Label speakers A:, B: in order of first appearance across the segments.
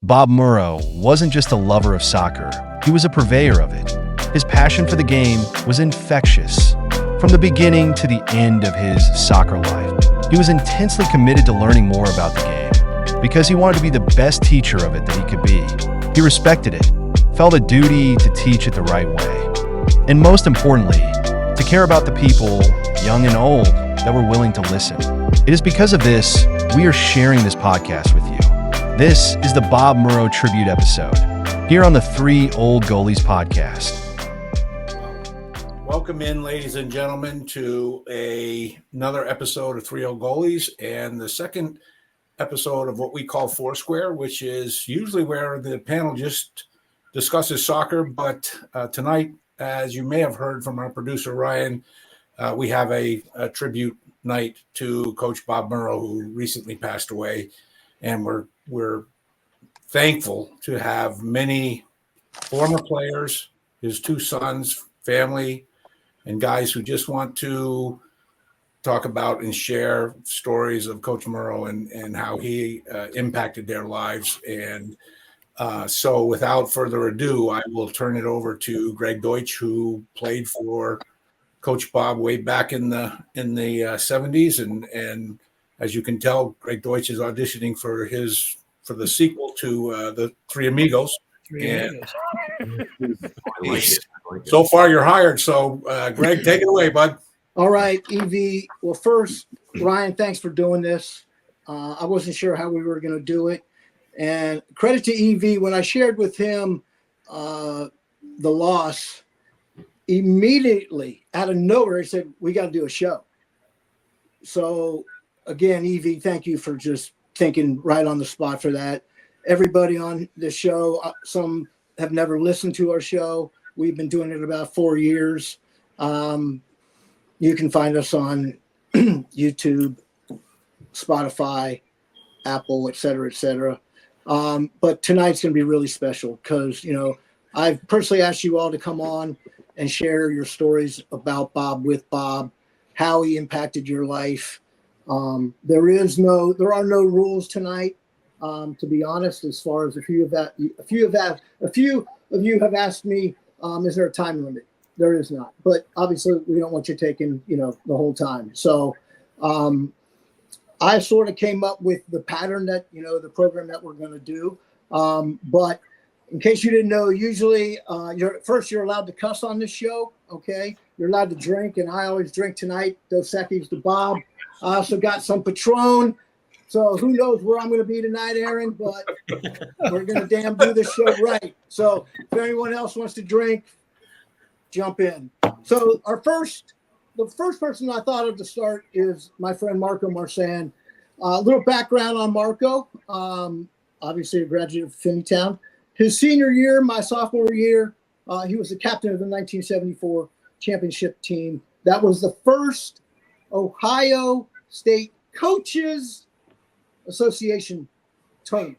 A: Bob Muro wasn't just a lover of soccer, he was a purveyor of it. His passion for the game was infectious. From the beginning to the end of his soccer life, he was intensely committed to learning more about the game because he wanted to be the best teacher of it that he could be. He respected it, felt a duty to teach it the right way, and most importantly, to care about the people, young and old, that were willing to listen. It is because of this we are sharing this podcast with you. This is the Bob Muro tribute episode, here on the Old Goalies podcast.
B: Welcome in, ladies and gentlemen, to another episode of Old Goalies and the second episode of what we call Foursquare, which is usually where the panel just discusses soccer. But tonight, as you may have heard from our producer, Ryan, we have a tribute night to Coach Bob Muro, who recently passed away. And we're thankful to have many former players, his two sons, family, and guys who just want to talk about and share stories of Coach Muro and how he impacted their lives. And so without further ado, I will turn it over to Greg Deutsch, who played for Coach Bob way back in the 70s. And as you can tell, Greg Deutsch is auditioning for the sequel to the Three Amigos. So far, you're hired. So, Greg, take it away, bud.
C: All right, EV. Well, first, Ryan, thanks for doing this. I wasn't sure how we were going to do it. And credit to EV. When I shared with him the loss, immediately out of nowhere, he said, "We got to do a show." So, again, EV, thank you for just thinking right on the spot for that. Everybody on the show, some have never listened to our show. We've been doing it about 4 years. You can find us on YouTube, Spotify, Apple, et cetera, et cetera. But tonight's going to be really special because, I've personally asked you all to come on and share your stories about Bob with Bob, how he impacted your life. There are no rules tonight. To be honest, as far as a few of you have asked me, is there a time limit? There is not, but obviously we don't want you taking, the whole time. So, I sort of came up with the pattern that, the program that we're going to do. But in case you didn't know, usually you're allowed to cuss on this show. Okay. You're allowed to drink, and I always drink tonight. Dos Equis to Bob. I also got some Patron. So who knows where I'm going to be tonight, Aaron, but we're going to damn do this show right. So if anyone else wants to drink, jump in. So the first person I thought of to start is my friend Marco Marsan. A little background on Marco. Obviously a graduate of Finneytown. His senior year, my sophomore year, he was the captain of the 1974 championship team. That was the first Ohio State Coaches Association tournament.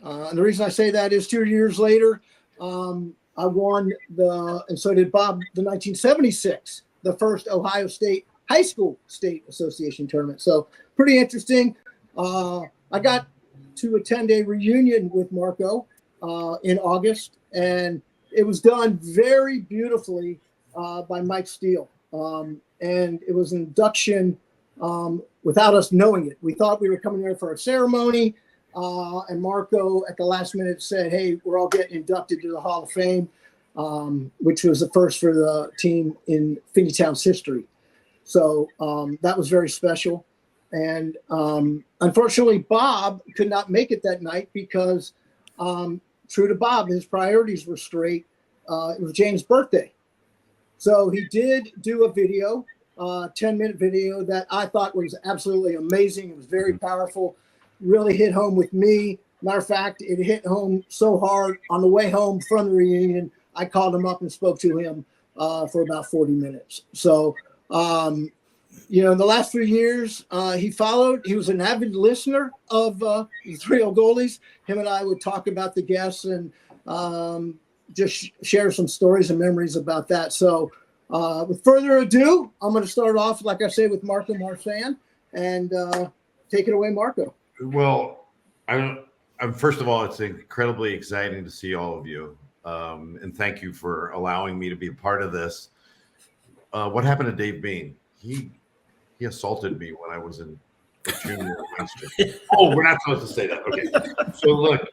C: And the reason I say that is 2 years later, I won and so did Bob, the 1976, the first Ohio State High School State Association tournament. So pretty interesting. I got to attend a reunion with Marco in August, and it was done very beautifully by Mike Steele. And it was an induction without us knowing it. We thought we were coming there for a ceremony, and Marco at the last minute said, "Hey, we're all getting inducted to the Hall of Fame," which was the first for the team in Finneytown's history. So that was very special. And unfortunately, Bob could not make it that night because, true to Bob, his priorities were straight. It was James' birthday. So he did do a video, 10-minute video that I thought was absolutely amazing. It was very powerful, really hit home with me. Matter of fact, it hit home so hard on the way home from the reunion, I called him up and spoke to him for about 40 minutes. So, in the last few years, he was an avid listener of the Old Goalies. Him and I would talk about the guests and just share some stories and memories about that. So with further ado, I'm going to start off, like I say, with Marco Marsan, and take it away, Marco.
D: Well, First of all, it's incredibly exciting to see all of you. And thank you for allowing me to be a part of this. What happened to Dave Bean? He assaulted me when I was in junior high school. Oh, we're not supposed to say that. Okay. So look,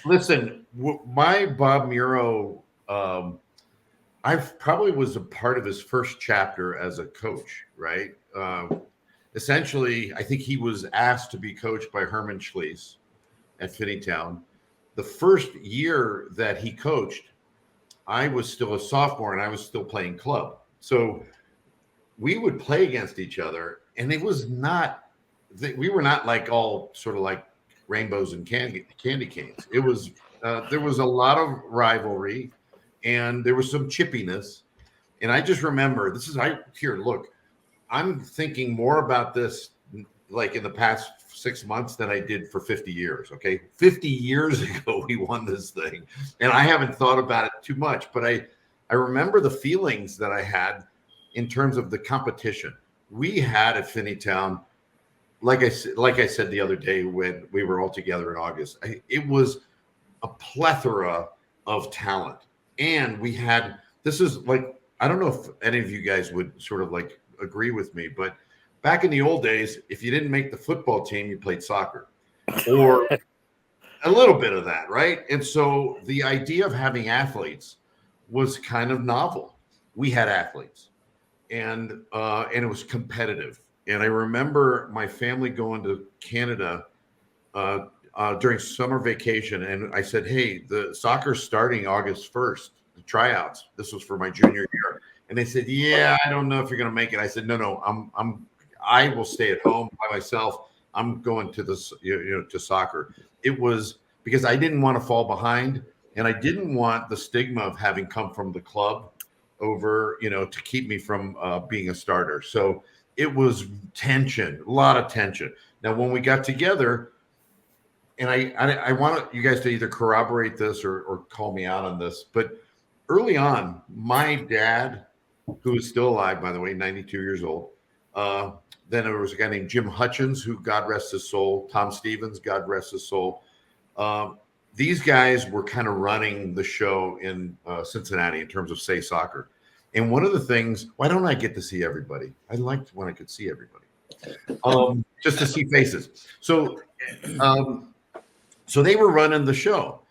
D: listen, my Bob Muro, I probably was a part of his first chapter as a coach, right? Essentially, I think he was asked to be coached by Herman Schließ at Finneytown. The first year that he coached, I was still a sophomore and I was still playing club. So we would play against each other, and it was not, we were not like all sort of like rainbows and candy canes. It was, there was a lot of rivalry and there was some chippiness. And I just remember, look, I'm thinking more about this like in the past 6 months than I did for 50 years. Okay. 50 years ago, we won this thing, and I haven't thought about it too much, but I remember the feelings that I had in terms of the competition we had at Finneytown. Like I said the other day when we were all together in August, it was a plethora of talent. And we had, this is like, I don't know if any of you guys would sort of like agree with me, but back in the old days, if you didn't make the football team, you played soccer or a little bit of that, right? And so the idea of having athletes was kind of novel. We had athletes, and it was competitive. And I remember my family going to Canada during summer vacation, and I said, "Hey, the soccer's starting August 1st, the tryouts." This was for my junior year, and they said, "Yeah, I don't know if you're going to make it." I said, "No, I will stay at home by myself. I'm going to this, to soccer." It was because I didn't want to fall behind, and I didn't want the stigma of having come from the club over, to keep me from being a starter. So it was tension, a lot of tension. Now, when we got together, and I want you guys to either corroborate this or call me out on this, but early on, my dad, who is still alive, by the way, 92 years old, then there was a guy named Jim Hutchins, who, God rest his soul, Tom Stevens, God rest his soul. These guys were kind of running the show in Cincinnati in terms of Say Soccer. And one of the things, why don't I get to see everybody? I liked when I could see everybody, just to see faces. So they were running the show.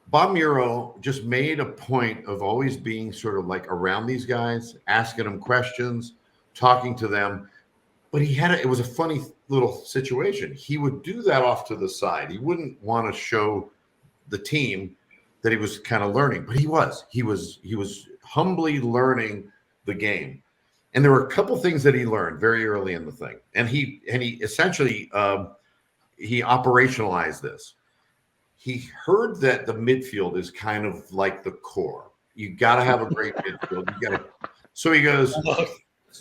D: Bob Muro just made a point of always being sort of like around these guys, asking them questions, talking to them. But it was a funny little situation. He would do that off to the side. He wouldn't want to show the team that he was kind of learning, but he was humbly learning the game. And there were a couple things that he learned very early in the thing. And he essentially, he operationalized this. He heard that the midfield is kind of like the core. You got to have a great midfield. So he goes,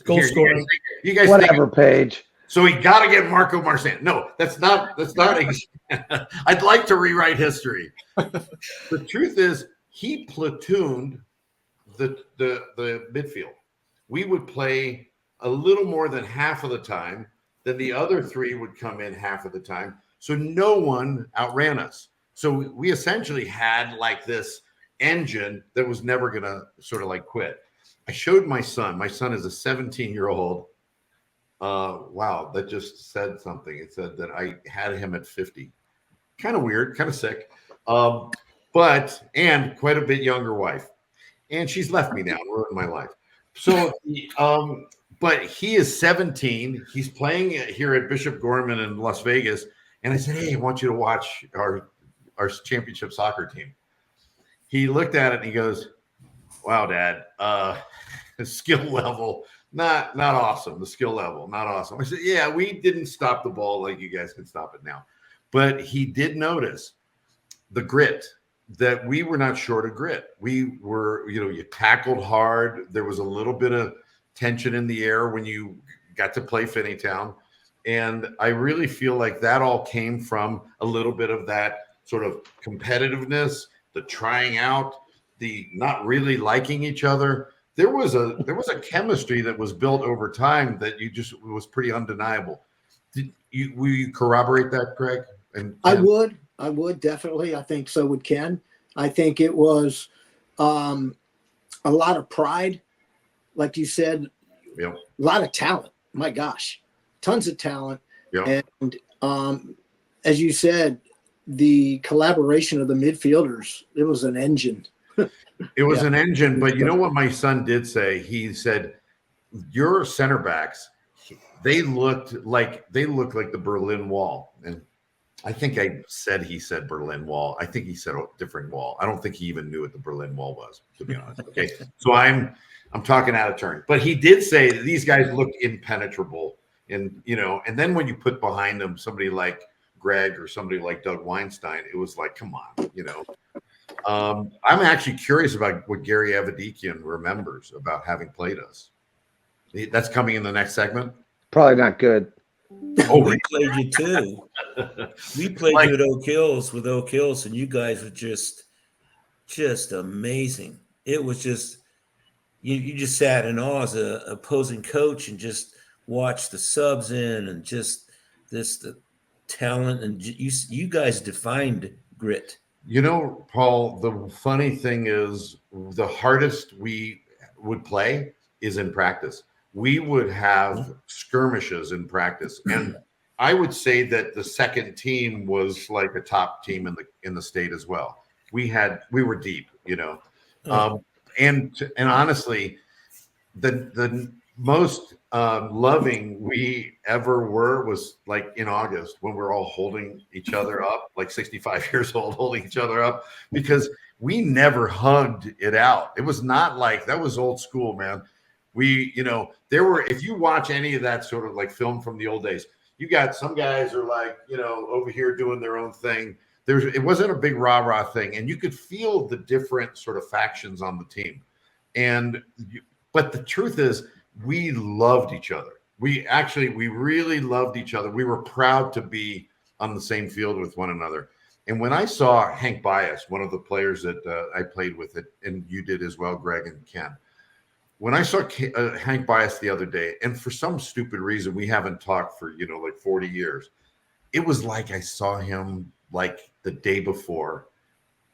E: goal scoring.
D: You guys
F: whatever, Paige.
D: So he got to get Marco Marsan. No, that's not. I'd like to rewrite history. The truth is, he platooned the midfield. We would play a little more than half of the time. Then the other three would come in half of the time. So no one outran us. So we essentially had like this engine that was never going to sort of like quit. I showed my son. My son is a 17-year-old. Wow, that just said something. It said that I had him at 50. Kind of weird, kind of sick. And quite a bit younger wife. And she's left me now and ruined my life. So, but he is 17. He's playing here at Bishop Gorman in Las Vegas. And I said, "Hey, I want you to watch our championship soccer team." He looked at it and he goes, "Wow, Dad, skill level, not awesome. The skill level, not awesome." I said, "Yeah, we didn't stop the ball like you guys can stop it now." But he did notice the grit, that we were not short of grit. We were, you tackled hard. There was a little bit of tension in the air when you got to play Finneytown. And I really feel like that all came from a little bit of that sort of competitiveness, the trying out, the not really liking each other. There was a chemistry that was built over time that was pretty undeniable. Will you corroborate that, Craig? And
C: I would definitely. I think so would Ken. I think it was a lot of pride, like you said,
D: yeah,
C: a lot of talent. My gosh, tons of talent.
D: yeah.
C: And as you said, the collaboration of the midfielders, it was an engine.
D: It was
C: Yeah.
D: an engine, but you know what my son did say? He said, "Your center backs, they looked like the Berlin Wall." And I think he said Berlin Wall. I think he said a different wall. I don't think he even knew what the Berlin Wall was, to be honest. Okay, so I'm talking out of turn, but he did say that these guys looked impenetrable, and and then when you put behind them somebody like Greg or somebody like Doug Weinstein, it was like, come on. I'm actually curious about what Gary Avedikian remembers about having played us. That's coming in the next segment.
E: Probably not good.
F: Oh, we played you too. We played
D: Like-
F: you at Oak Hills, and you guys were just amazing. It was just you just sat in awe as a opposing coach and just watched the subs in and just the talent, and you guys defined grit.
D: Paul, the funny thing is the hardest we would play is in practice. We would have skirmishes in practice. And I would say that the second team was like a top team in the state as well. We were deep, and honestly, the most loving we ever were was like in August when we're all holding each other up, like 65 years old, holding each other up, because we never hugged it out. It was not like that was old school, man. We, if you watch any of that sort of like film from the old days, you got some guys are like, over here doing their own thing. It wasn't a big rah-rah thing. And you could feel the different sort of factions on the team. But the truth is, we loved each other. We really loved each other. We were proud to be on the same field with one another. And when I saw Hank Bias, one of the players that I played with, and you did as well, Greg and Ken, when I saw Hank Bias the other day, and for some stupid reason, we haven't talked for, like 40 years, it was like I saw him like the day before.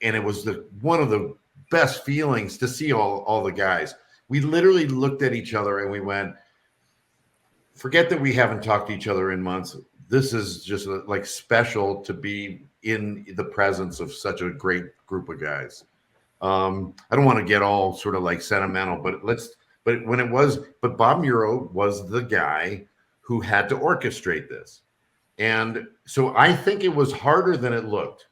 D: And it was one of the best feelings to see all the guys. We literally looked at each other and we went, forget that we haven't talked to each other in months. This is just like special to be in the presence of such a great group of guys. I don't want to get all sort of like sentimental, but Bob Muro was the guy who had to orchestrate this. And so I think it was harder than it looked.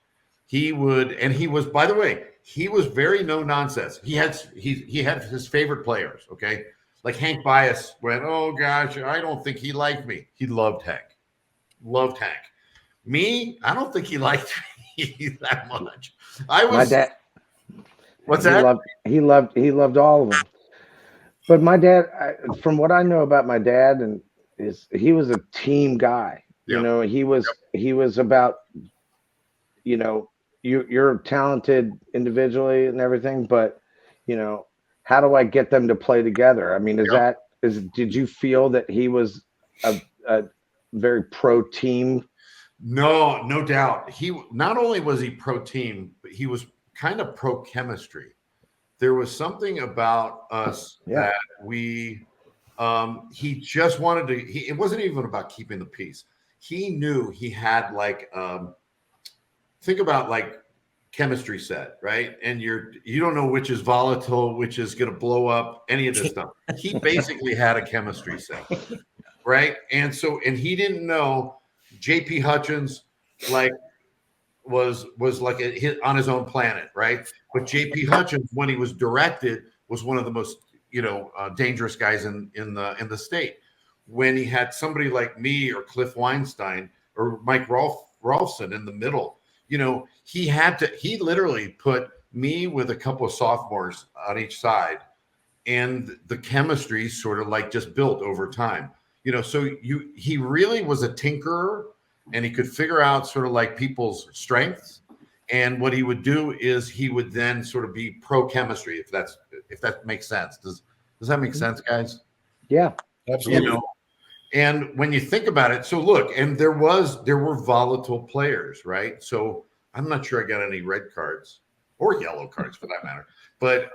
D: He was, by the way, he was very no nonsense. He had his favorite players. Okay. Like Hank Bias went, oh gosh, I don't think he liked me. He loved Hank. Me, I don't think he liked me that much.
E: My dad.
D: What's that?
E: He loved all of them. But my dad, from what I know about my dad, he was a team guy.
D: Yeah.
E: He was about, you're talented individually and everything, but how do I get them to play together? I mean, did you feel that he was a very pro team?
D: No doubt. He not only was he pro team, but he was kind of pro chemistry. There was something about us that he just wanted to, it wasn't even about keeping the peace. He knew he had like, think about like chemistry set, right? And you don't know which is volatile, which is going to blow up, any of this stuff. He basically had a chemistry set, right? And he didn't know JP Hutchins like was like on his own planet, right? But JP Hutchins, when he was directed, was one of the most dangerous guys in the state. When he had somebody like me or Cliff Weinstein or Mike Rolfson in the middle, he literally put me with a couple of sophomores on each side, and the chemistry sort of like just built over time. He really was a tinkerer, and he could figure out sort of like people's strengths. And what he would do is he would then sort of be pro chemistry, if that makes sense. Does that make sense, guys?
E: Yeah,
B: absolutely.
D: And when you think about it, so look, and there were volatile players, right? So I'm not sure I got any red cards or yellow cards for that matter. But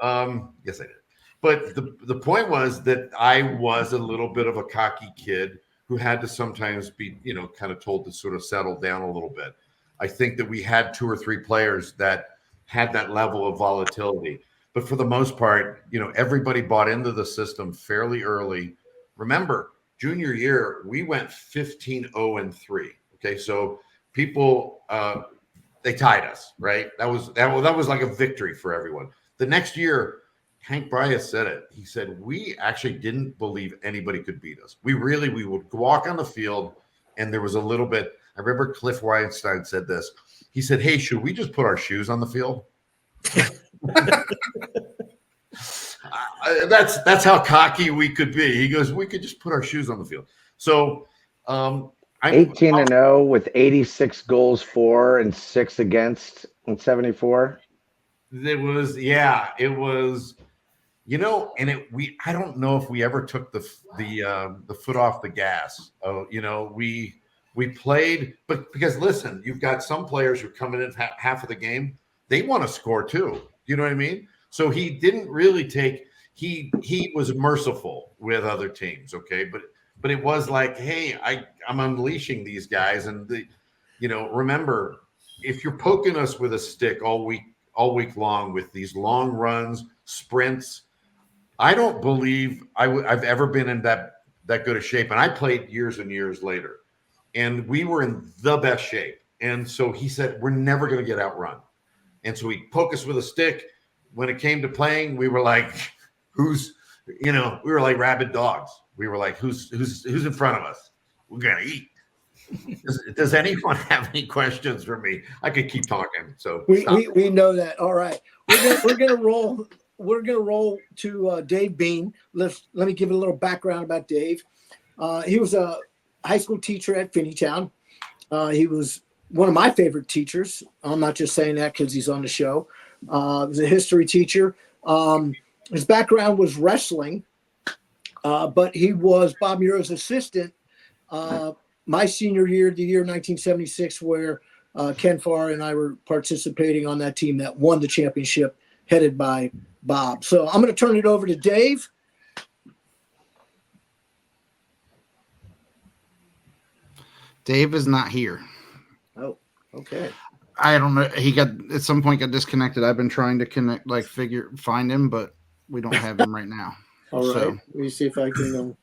D: yes, I did. But the point was that I was a little bit of a cocky kid who had to sometimes be, kind of told to sort of settle down a little bit. I think that we had 2 or 3 players that had that level of volatility. But for the most part, everybody bought into the system fairly early. Remember, junior year, we went 15-0-3. Okay, so people they tied us, right? That was like a victory for everyone. The next year, Hank Bryas said it. He said, we actually didn't believe anybody could beat us. We would walk on the field, and there was a little bit. I remember Cliff Weinstein said this. He said, hey, should we just put our shoes on the field? That's how cocky we could be. He goes, we could just put our shoes on the field. So
E: 18-0 with 86 goals for and 6 against in 74.
D: It was, and I don't know if we ever took the foot off the gas. We played, but because listen, you've got some players who come in half of the game, they want to score too. You know what I mean? So he didn't really take. He was merciful with other teams, okay, but it was like, hey, I'm unleashing these guys, and remember, if you're poking us with a stick all week long with these long runs, sprints, I don't believe I've ever been in that good of shape, and I played years and years later, and we were in the best shape, and so he said we're never going to get outrun, and so he poked us with a stick. When it came to playing, we were like, we were like rabid dogs. We were like, who's in front of us? We're gonna eat. Does anyone have any questions for me? I could keep talking. So
C: we know that. All right, we're gonna roll. We're gonna roll to Dave Bean. Let me give a little background about Dave. He was a high school teacher at Finneytown. He was one of my favorite teachers. I'm not just saying that because he's on the show. He was a history teacher. His background was wrestling, but he was Bob Muro's assistant my senior year, the year 1976, where Ken Farr and I were participating on that team that won the championship, headed by Bob. So I'm going to turn it over to Dave.
G: Dave is not here.
C: Oh, okay.
G: I don't know. He got at some point got disconnected. I've been trying to connect, find him, but we don't have him right now.
C: All right. Let me see if I can.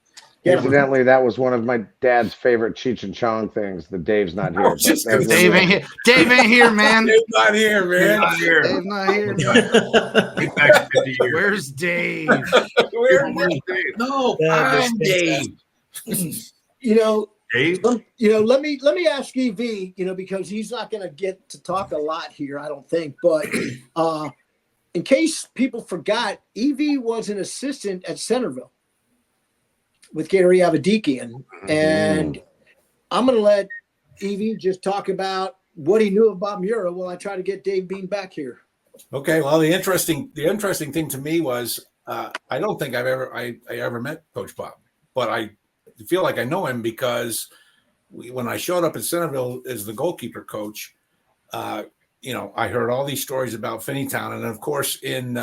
E: Incidentally, that was one of my dad's favorite Cheech and Chong things. The Dave's not here.
G: Dave ain't here. Dave ain't here, man.
B: Dave's not here, man.
G: Dave's not here. Man. Where's Dave?
B: Where's Dave?
F: No, I'm Dave.
D: Dave?
C: Let me ask EV, because he's not going to get to talk a lot here, I don't think. But in case people forgot, EV was an assistant at Centerville with Gary Avedikian. And I'm going to let EV just talk about what he knew of Bob Muro while I try to get Dave Bean back here.
B: Okay. Well, the interesting thing to me was I don't think I ever met Coach Bob, but I feel like I know him because when I showed up at Centerville as the goalkeeper coach, I heard all these stories about Finneytown. And of course, in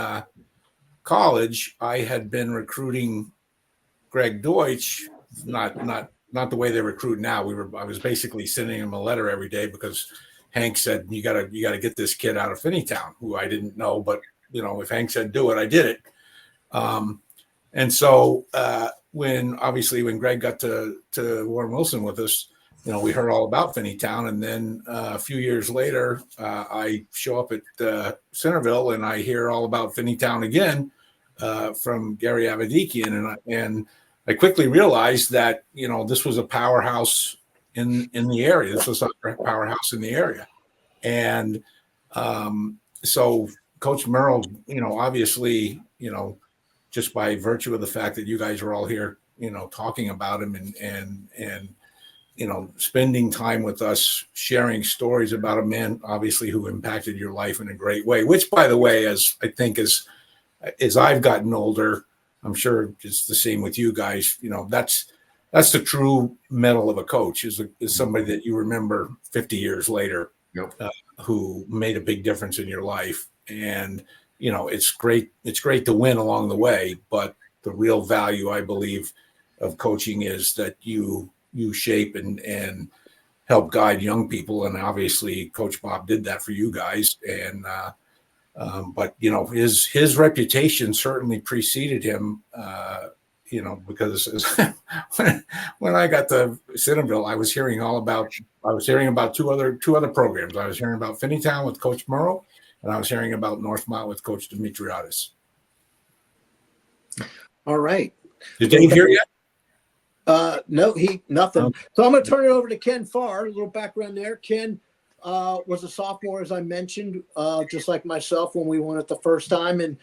B: college, I had been recruiting Greg Deutsch, not the way they recruit now. I was basically sending him a letter every day because Hank said, you gotta get this kid out of Finneytown, who I didn't know, but if Hank said do it, I did it. And so when Greg got to Warren Wilson with us, we heard all about Finneytown. And then a few years later, I show up at Centerville and I hear all about Finneytown again from Gary Avedikian. And I quickly realized that, this was a powerhouse in the area. This was a powerhouse in the area. And so Coach Muro, obviously, just by virtue of the fact that you guys are all here, talking about him and spending time with us, sharing stories about a man, obviously, who impacted your life in a great way, which, by the way, as I've gotten older, I'm sure it's the same with you guys, that's the true medal of a coach is somebody that you remember 50 years later,
D: Yep.
B: who made a big difference in your life. And it's great to win along the way, but the real value, I believe, of coaching is that you shape and help guide young people. And obviously Coach Bob did that for you guys. And but his reputation certainly preceded him, because when I got to Centerville, I was hearing about two other programs. I was hearing about Finneytown with Coach Muro, and I was hearing about Northmont with Coach Dimitriadis.
C: All right.
B: Did Dave hear yet?
C: No, nothing. So I'm going to turn it over to Ken Farr. A little background there. Ken was a sophomore, as I mentioned, just like myself when we won it the first time, and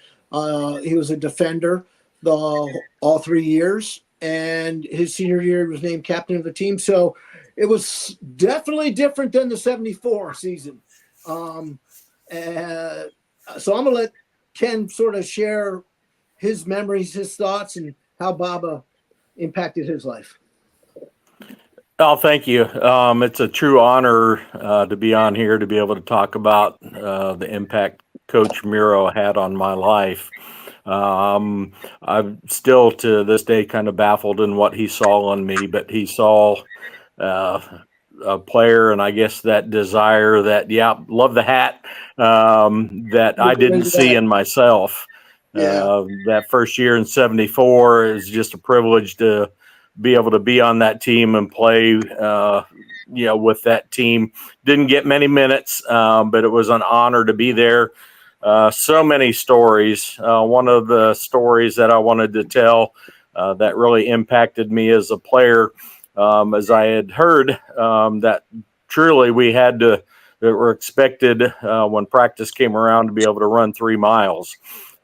C: he was a defender all 3 years. And his senior year, he was named captain of the team. So it was definitely different than the '74 season. So I'm going to let Ken sort of share his memories, his thoughts, and how Baba impacted his life.
H: Oh, thank you. It's a true honor to be on here to be able to talk about the impact Coach Muro had on my life. I'm still to this day kind of baffled in what he saw in me, but he saw a player, and I guess that desire that, love the hat, that I didn't see in myself. That first year in '74 is just a privilege to be able to be on that team and play, with that team. Didn't get many minutes, but it was an honor to be there. So many stories. One of the stories that I wanted to tell that really impacted me as a player, as I had heard that truly that were expected when practice came around to be able to run 3 miles.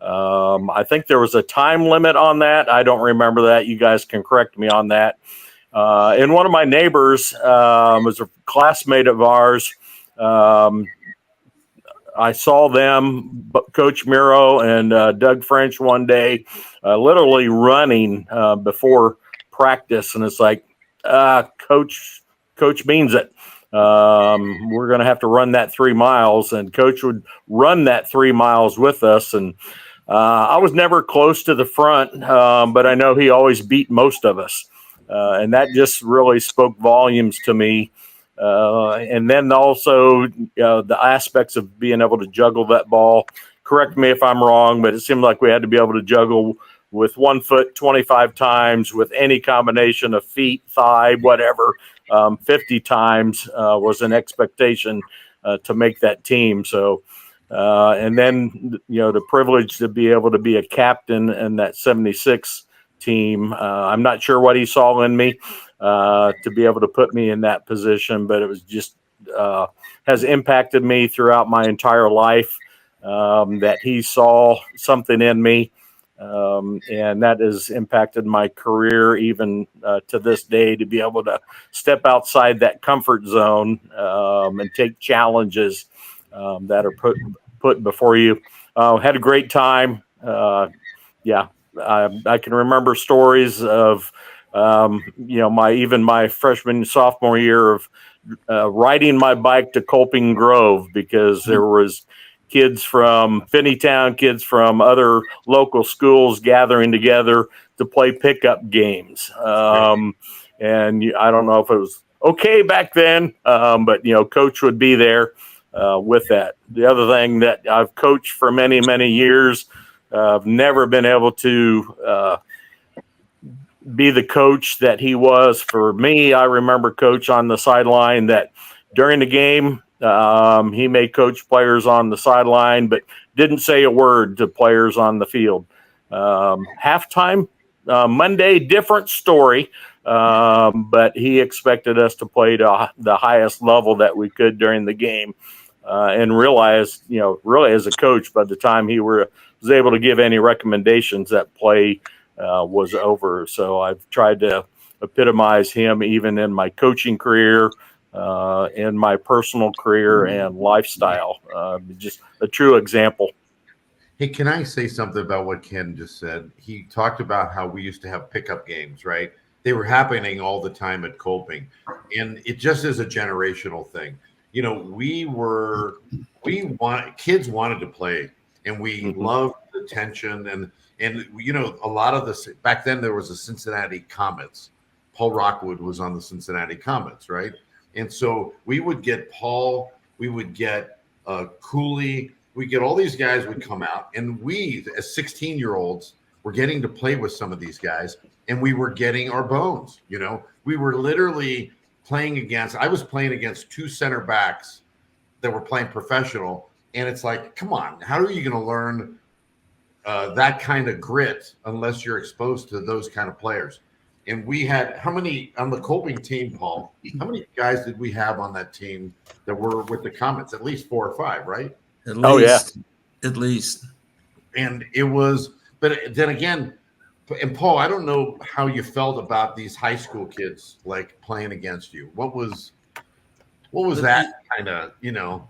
H: I think there was a time limit on that. I don't remember that. You guys can correct me on that. And one of my neighbors was a classmate of ours. I saw them, Coach Muro and Doug French, one day, literally running before practice, and it's like, Coach means it. We're going to have to run that 3 miles, and Coach would run that 3 miles with us. And I was never close to the front, but I know he always beat most of us. And that just really spoke volumes to me. And then also the aspects of being able to juggle that ball. Correct me if I'm wrong, but it seemed like we had to be able to juggle with 1 foot 25 times with any combination of feet, thigh, whatever. 50 times was an expectation to make that team. So, and then, the privilege to be able to be a captain in that 76 team. I'm not sure what he saw in me to be able to put me in that position, but it was just has impacted me throughout my entire life, that he saw something in me. And that has impacted my career even to this day, to be able to step outside that comfort zone and take challenges that are put before you. Had a great time. I can remember stories of my freshman sophomore year of riding my bike to Colping Grove, because there was kids from Finneytown, kids from other local schools gathering together to play pickup games. And I don't know if it was okay back then, but Coach would be there with that. The other thing that I've coached for many, many years, I've never been able to be the coach that he was for me. I remember Coach on the sideline that during the game, he may coach players on the sideline, but didn't say a word to players on the field. Halftime, Monday, different story, but he expected us to play to the highest level that we could during the game, and realized, really as a coach, by the time he was able to give any recommendations, that play was over. So I've tried to epitomize him even in my coaching career, in my personal career and lifestyle. Just a true example.
D: Hey, can I say something about what Ken just said? He talked about how we used to have pickup games, right? they were happening all the time at Colping, and it just is a generational thing. You know, kids wanted to play, and we loved the tension, and you know, a lot of this back then there was a Cincinnati Comets. Paul Rockwood was on the Cincinnati Comets, right? And so we would get Paul, we would get Cooley, we get all these guys would come out, and we as 16-year-olds were getting to play with some of these guys, and we were getting our bones. You know, we were literally playing against. I was playing against two center backs that were playing professional, and it's like, come on, how are you going to learn that kind of grit unless you're exposed to those kind of players? And we had how many on the Colping team, Paul? How many guys did we have on that team that were with the Comets? At least 4 or 5, right?
F: At least. At least.
D: And it was, but then again, and Paul, I don't know how you felt about these high school kids like playing against you. What was that kind of, you know?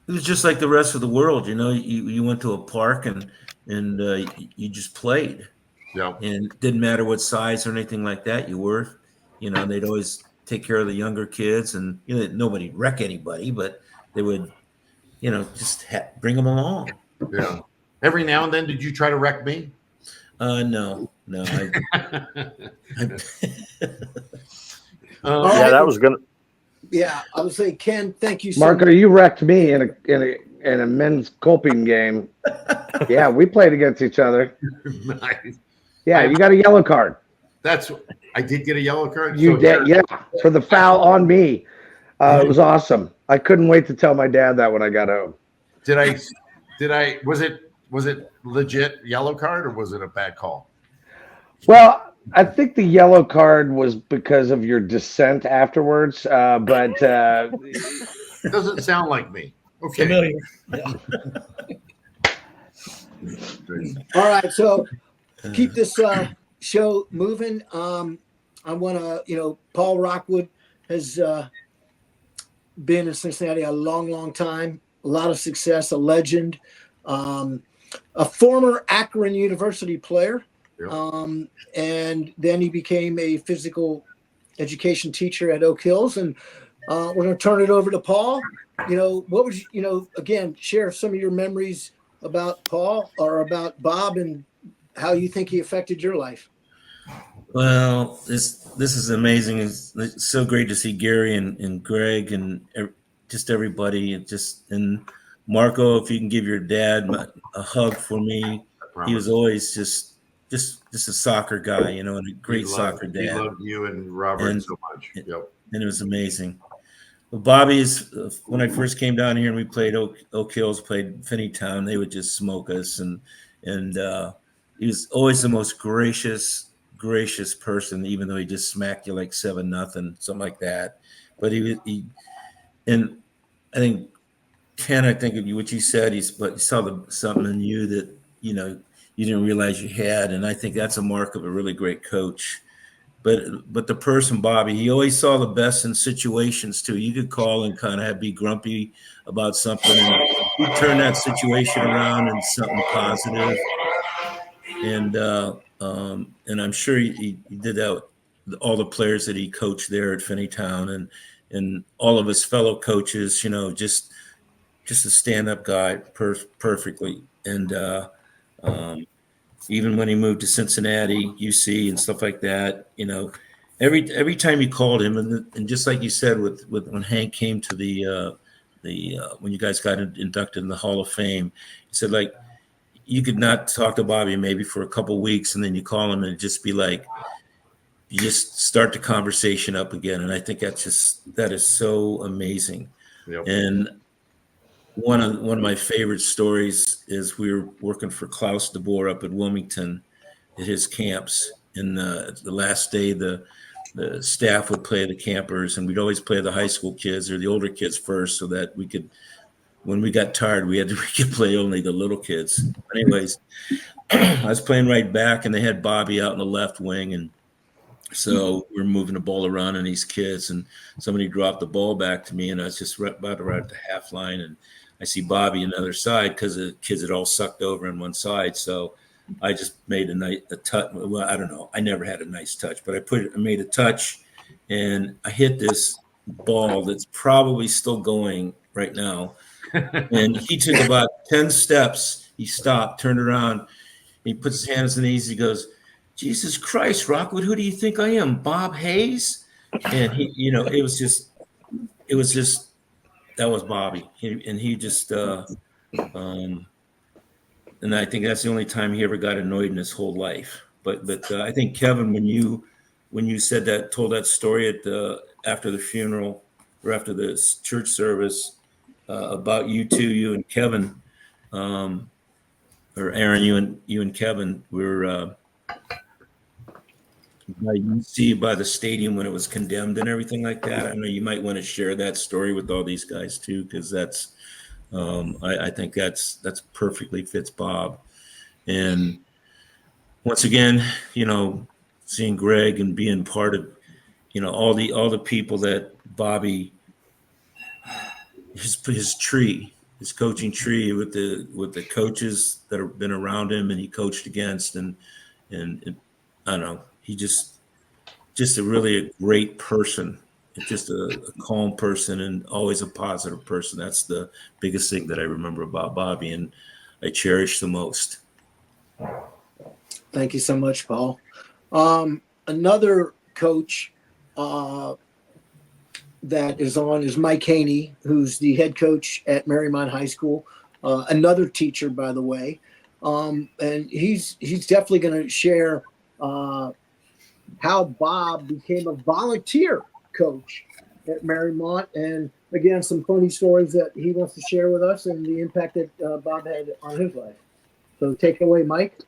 F: It was just like the rest of the world, you know. You went to a park and you just played.
D: Yeah.
F: And it didn't matter what size or anything like that you were. You know, they'd always take care of the younger kids, and you know, nobody'd wreck anybody, but they would, you know, just bring them along.
D: Yeah. Every now and then, did you try to wreck me?
F: No.
A: Yeah,
C: right.
A: that was gonna.
C: Yeah, I would say, Ken, thank you so
E: Marco,
C: much.
E: you wrecked me in a men's Colping game. Yeah, we played against each other.
D: Nice.
E: Yeah, you got a yellow card.
D: I did get a yellow card.
E: You
D: So
E: did, yeah, for the foul on me. It was awesome. I couldn't wait to tell my dad that when I got home.
D: Did I? Was it legit yellow card or was it a bad call?
E: Well, I think the yellow card was because of your dissent afterwards, but
D: It doesn't sound like me. Okay.
F: Familiar. Yeah.
C: All right, so keep this show moving. I want to, you know, Paul Rockwood has been in Cincinnati a long time, a lot of success, a legend, a former Akron University player.
D: Yeah.
C: And then he became a physical education teacher at Oak Hills. And we're going to turn it over to Paul. You know, what would you, again, share some of your memories about Paul or about Bob and how you think he affected your life?
F: Well, this is amazing. It's so great to see Gary and Greg and just everybody. And Marco, if you can give your dad a hug for me. He was always just a soccer guy, you know, and a great soccer dad.
D: He loved you and Robert so much. Yep. And
F: it was amazing. Well, Bobby's, when I first came down here and we played Oak Hills, played Finneytown, they would just smoke us. And he was always the most gracious person, even though he just smacked you like 7-0, something like that. But and I think Ken, I think of you, what you said, he saw something in you that, you know, you didn't realize you had. And I think that's a mark of a really great coach. But the person, Bobby, he always saw the best in situations too. You could call and kind of be grumpy about something, and he'd turn that situation around into something positive. And I'm sure he did that with all the players that he coached there at Finneytown and all of his fellow coaches, you know, just a stand-up guy perfectly. And even when he moved to Cincinnati, UC and stuff like that, you know, every time you called him, and just like you said with when Hank came to the when you guys got inducted in the Hall of Fame, he said, like, you could not talk to Bobby maybe for a couple of weeks, and then you call him and it'd just be like, you just start the conversation up again. And I think that is so amazing.
D: Yep.
F: And one of my favorite stories is we were working for Klaus de Boer up at Wilmington at his camps. And the last day, the staff would play the campers, and we'd always play the high school kids or the older kids first, so that we could, when we got tired, we could play only the little kids. Anyways, I was playing right back, and they had Bobby out in the left wing, and so we're moving the ball around on these kids, and somebody dropped the ball back to me, and I was just about to run at the half line, and I see Bobby on the other side because the kids had all sucked over on one side. So I just made a touch. Well, I don't know. I never had a nice touch, but I made a touch, and I hit this ball that's probably still going right now. And he took about 10 steps. He stopped, turned around, he puts his hands on his knees. He goes, "Jesus Christ, Rockwood, who do you think I am, Bob Hayes?" And he, it was just that was Bobby. He just, and I think that's the only time he ever got annoyed in his whole life. But I think Kevin, when you said that, told that story after the funeral or after the church service about you and Kevin, or Aaron, you and Kevin were you see by the stadium when it was condemned and everything like that. I know you might want to share that story with all these guys too, because that's I think that's perfectly fits Bob. And once again, seeing Greg and being part of all the people that Bobby, his tree, his coaching tree with the coaches that have been around him and he coached against, and I don't know, he just a really a great person, just a calm person and always a positive person. That's the biggest thing that I remember about Bobby, and I cherish the most.
C: Thank you so much, Paul. Another coach that is on is Mike Haney, who's the head coach at Marymount High School. Another teacher, by the way, and he's definitely going to share how Bob became a volunteer coach at Marymount, and again, some funny stories that he wants to share with us and the impact that Bob had on his life. So take it away, Mike.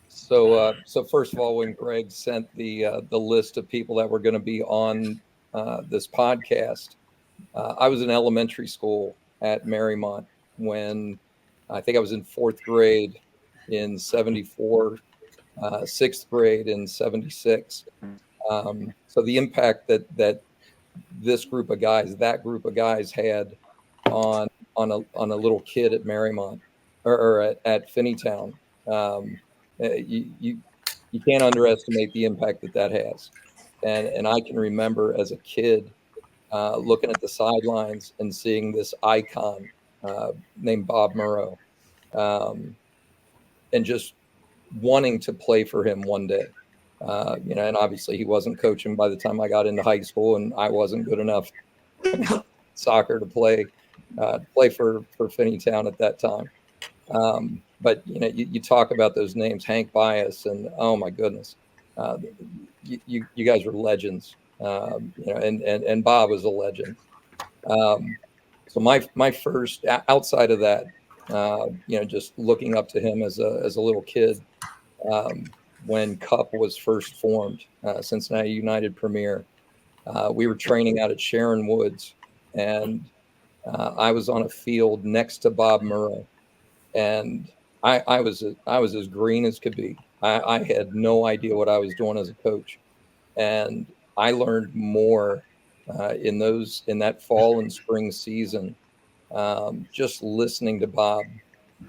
I: So first of all, when Greg sent the list of people that were going to be on this podcast, I was in elementary school at Marymount when I think I was in 4th grade in 74, 6th grade in 76. So the impact that that group of guys had on a little kid at Marymount or at Finneytown, you can't underestimate the impact that has. And I can remember as a kid looking at the sidelines and seeing this icon named Bob Muro, and just wanting to play for him one day. And obviously he wasn't coaching by the time I got into high school, and I wasn't good enough soccer to play for Finneytown at that time. But you talk about those names, Hank Bias, and oh my goodness, you guys were legends. And Bob was a legend. So my first, outside of that, just looking up to him as a little kid, when Cup was first formed, Cincinnati United Premier, we were training out at Sharon Woods, and I was on a field next to Bob Muro, and I was as green as could be. I had no idea what I was doing as a coach, and I learned more in that fall and spring season, just listening to Bob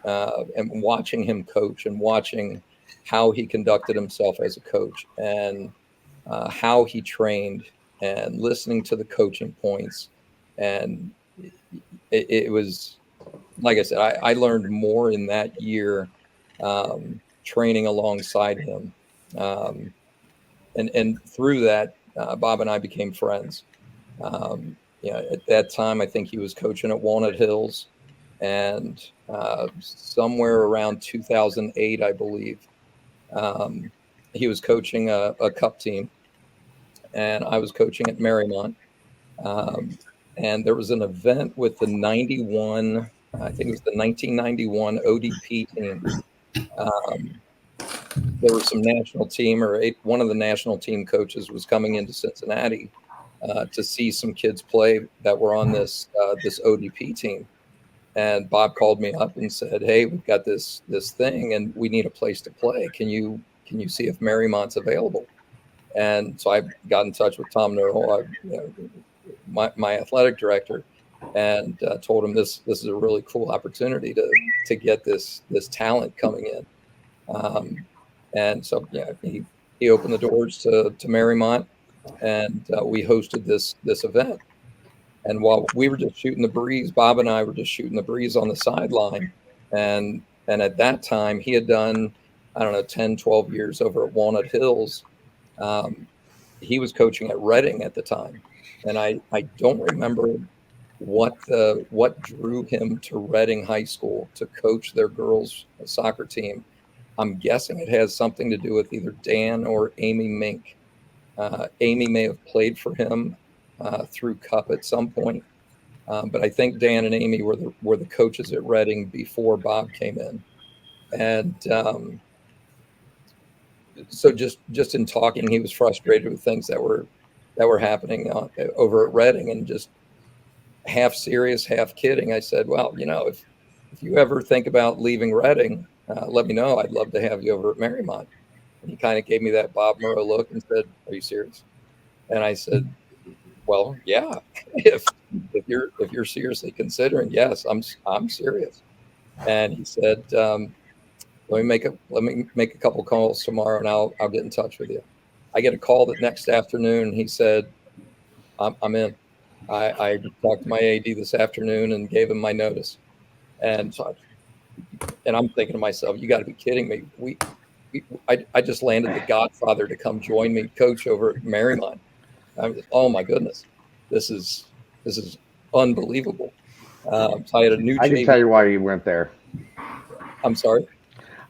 I: and watching him coach and watching how he conducted himself as a coach and how he trained and listening to the coaching points. And it was, like I said, I learned more in that year training alongside him. And through that, Bob and I became friends. At that time, I think he was coaching at Walnut Hills, and somewhere around 2008, I believe, he was coaching a cup team, and I was coaching at Marymount. And there was an event with the 91, I think it was the 1991 ODP team. There was some national team, one of the national team coaches was coming into Cincinnati to see some kids play that were on this ODP team. And Bob called me up and said, "Hey, we've got this thing, and we need a place to play. Can you see if Marymount's available?" And so I got in touch with Tom Nurl, my athletic director, and told him this is a really cool opportunity to get this talent coming in. And so, yeah, he opened the doors to Marymount, and we hosted this event. And while we were just shooting the breeze, Bob and I were just shooting the breeze on the sideline. And at that time, he had done, I don't know, 10, 12 years over at Walnut Hills. He was coaching at Reading at the time. And I don't remember what drew him to Reading High School to coach their girls soccer team. I'm guessing it has something to do with either Dan or Amy Mink. Amy may have played for him through Cup at some point, but I think Dan and Amy were the coaches at Reading before Bob came in. And so just in talking, he was frustrated with things that were happening over at Reading, and just half serious, half kidding. I said, well, if you ever think about leaving Reading, let me know. I'd love to have you over at Marymount. And he kind of gave me that Bob Muro look and said, are you serious? And I said, well, yeah, if you're seriously considering, yes, I'm serious. And he said, let me make a couple calls tomorrow, and I'll get in touch with you. I get a call the next afternoon. He said, I'm in. I talked to my AD this afternoon and gave him my notice. And so I'm thinking to myself, you got to be kidding me. I just landed the Godfather to come join me coach over at Marymount. Oh my goodness, this is unbelievable. So I had a new.
E: I can tell you why he went there.
I: I'm sorry.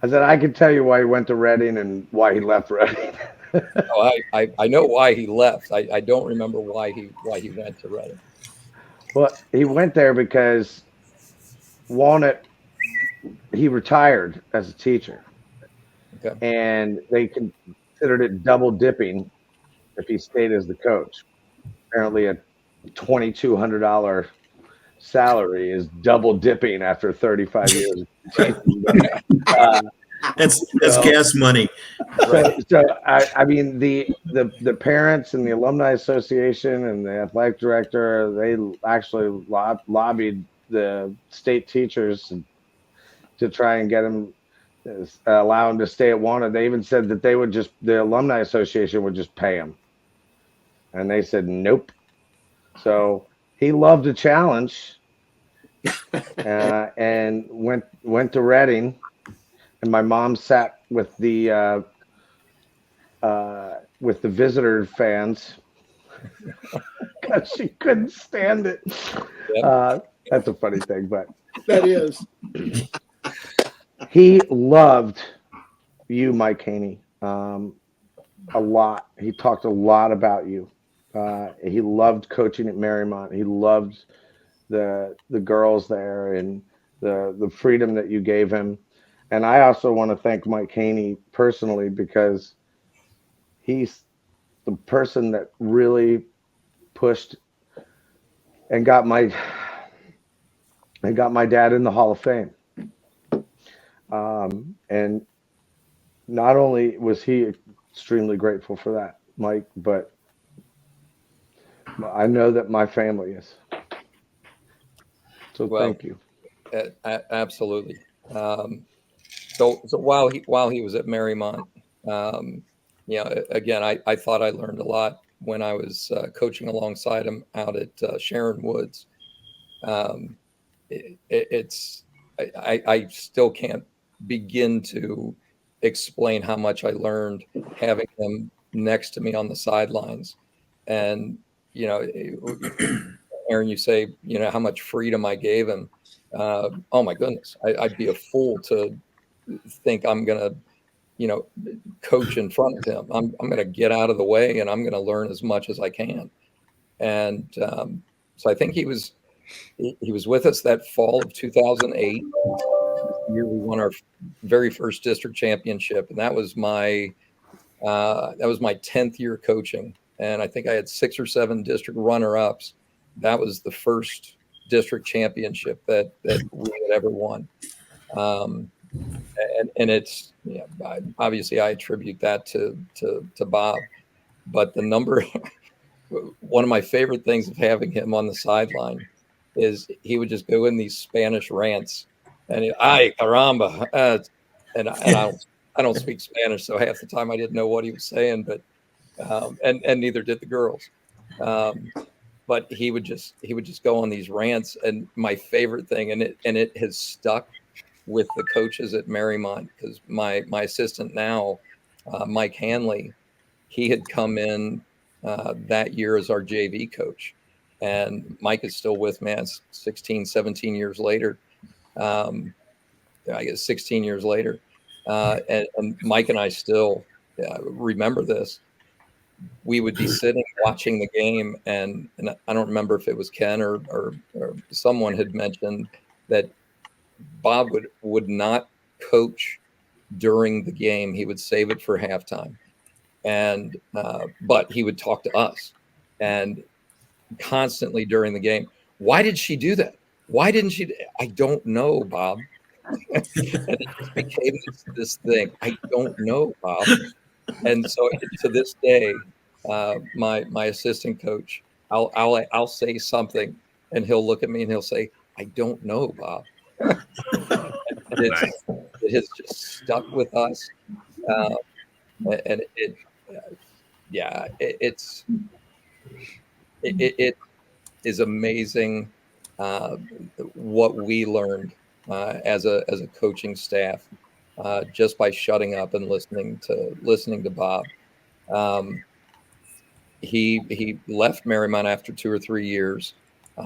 E: I said I can tell you why he went to Reading and why he left Reading.
I: Oh, I know why he left. I don't remember why he went to Reading.
E: Well, he went there because Walnut. He retired as a teacher,
I: okay.
E: And they considered it double dipping if he stayed as the coach. Apparently, a $2,200 salary is double dipping after 35 years.
F: That's gas money.
E: So I mean, the parents and the alumni association and the athletic director, they actually lobbied the state teachers to try and get him, allow him to stay at Walnut. They even said that the alumni association would just pay him, and they said nope. So he loved a challenge, and went to Reading. And my mom sat with the visitor fans because she couldn't stand it. Yep. That's a funny thing, but
C: that is.
E: He loved you, Mike Haney, a lot. He talked a lot about you. He loved coaching at Marymount. He loved the girls there and the freedom that you gave him. And I also want to thank Mike Haney personally, because he's the person that really pushed and got my dad in the Hall of Fame. And not only was he extremely grateful for that, Mike, but I know that my family is. So thank you.
I: Absolutely. So while he was at Marymount, again, I thought I learned a lot when I was coaching alongside him out at Sharon Woods. I still can't begin to explain how much I learned having him next to me on the sidelines. And Aaron, you say how much freedom I gave him. Oh my goodness, I'd be a fool to think I'm gonna coach in front of him. I'm gonna get out of the way, and I'm gonna learn as much as I can. And so I think he was with us that fall of 2008. The year we won our very first district championship, and that was my 10th year coaching. And I think I had 6 or 7 district runner-ups. That was the first district championship that we had ever won. And it's obviously I attribute that to Bob, but the number. One of my favorite things of having him on the sideline is he would just go in these Spanish rants, and ay caramba, and I I don't speak Spanish, so half the time I didn't know what he was saying, but and neither did the girls. But he would just go on these rants. And my favorite thing, and it has stuck with the coaches at Marymount, because my assistant now, Mike Hanley, he had come in that year as our JV coach, and Mike is still with me. It's 16, 17 years later. I guess 16 years later. And Mike and I still remember this. We would be sitting watching the game, and I don't remember if it was Ken or someone had mentioned that Bob would not coach during the game. He would save it for halftime, and but he would talk to us, and constantly during the game. Why did she do that? Why didn't she? I don't know, Bob. And it just became this thing. I don't know, Bob. And so to this day, my assistant coach, I'll say something, and he'll look at me and he'll say, "I don't know, Bob." It has just stuck with us, and it is amazing what we learned as a coaching staff just by shutting up and listening to Bob. He left Marymount after 2 or 3 years.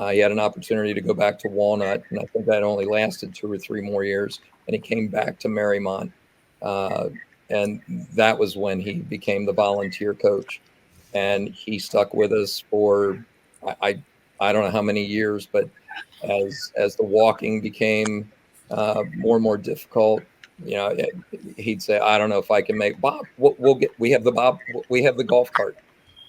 I: He had an opportunity to go back to Walnut, and I think that only lasted 2 or 3 more years. And he came back to Marymount, and that was when he became the volunteer coach. And he stuck with us for I don't know how many years, but as the walking became more and more difficult, he'd say, "I don't know if I can make Bob. We have the golf cart,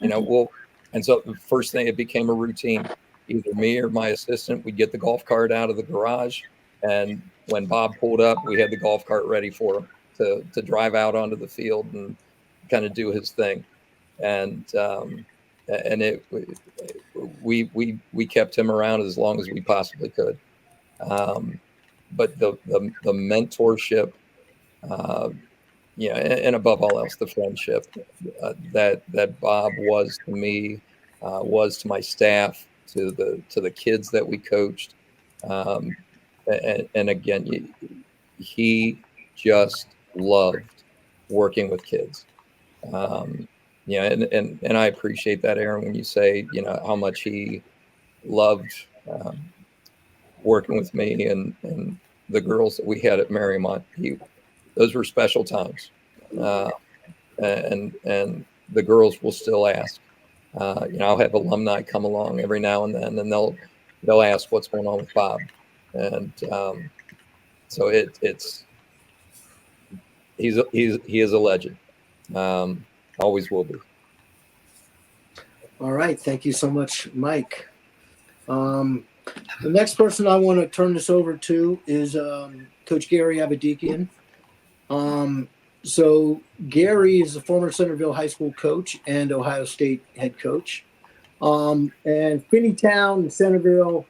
I: and so the first thing, it became a routine. Either me or my assistant, we'd get the golf cart out of the garage, and when Bob pulled up, we had the golf cart ready for him to drive out onto the field and kind of do his thing. And we kept him around as long as we possibly could. But the mentorship, and above all else, the friendship that Bob was to me, was to my staff, to the kids that we coached, and again, he just loved working with kids. And I appreciate that, Aaron, when you say, how much he loved working with me and the girls that we had at Marymount. Those were special times. And the girls will still ask. I'll have alumni come along every now and then, and they'll ask what's going on with Bob. And so he is a legend. Always will be.
C: All right. Thank you so much, Mike. The next person I want to turn this over to is Coach Gary Abadikian. So Gary is a former Centerville High School coach and Ohio State head coach. And Finneytown and Centerville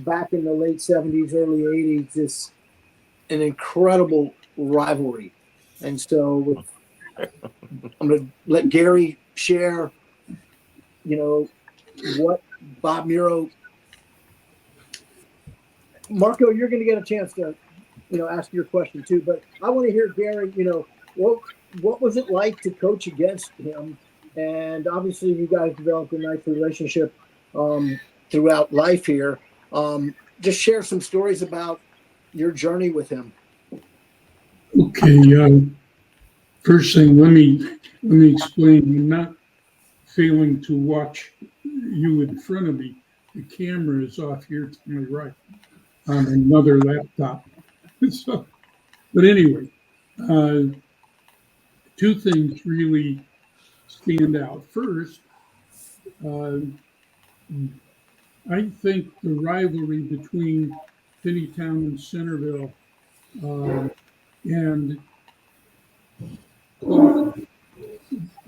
C: back in the late 70s, early 80s, just an incredible rivalry. And so I'm going to let Gary share, what Bob Muro. Marco, you're going to get a chance to, ask your question too. But I want to hear, Gary, what was it like to coach against him? And obviously you guys developed a nice relationship throughout life here. Just share some stories about your journey with him.
J: Okay. First thing, let me explain. I'm not failing to watch you in front of me. The camera is off here to my right on another laptop. So, but anyway, two things really stand out. First, I think the rivalry between Finneytown and Centerville and a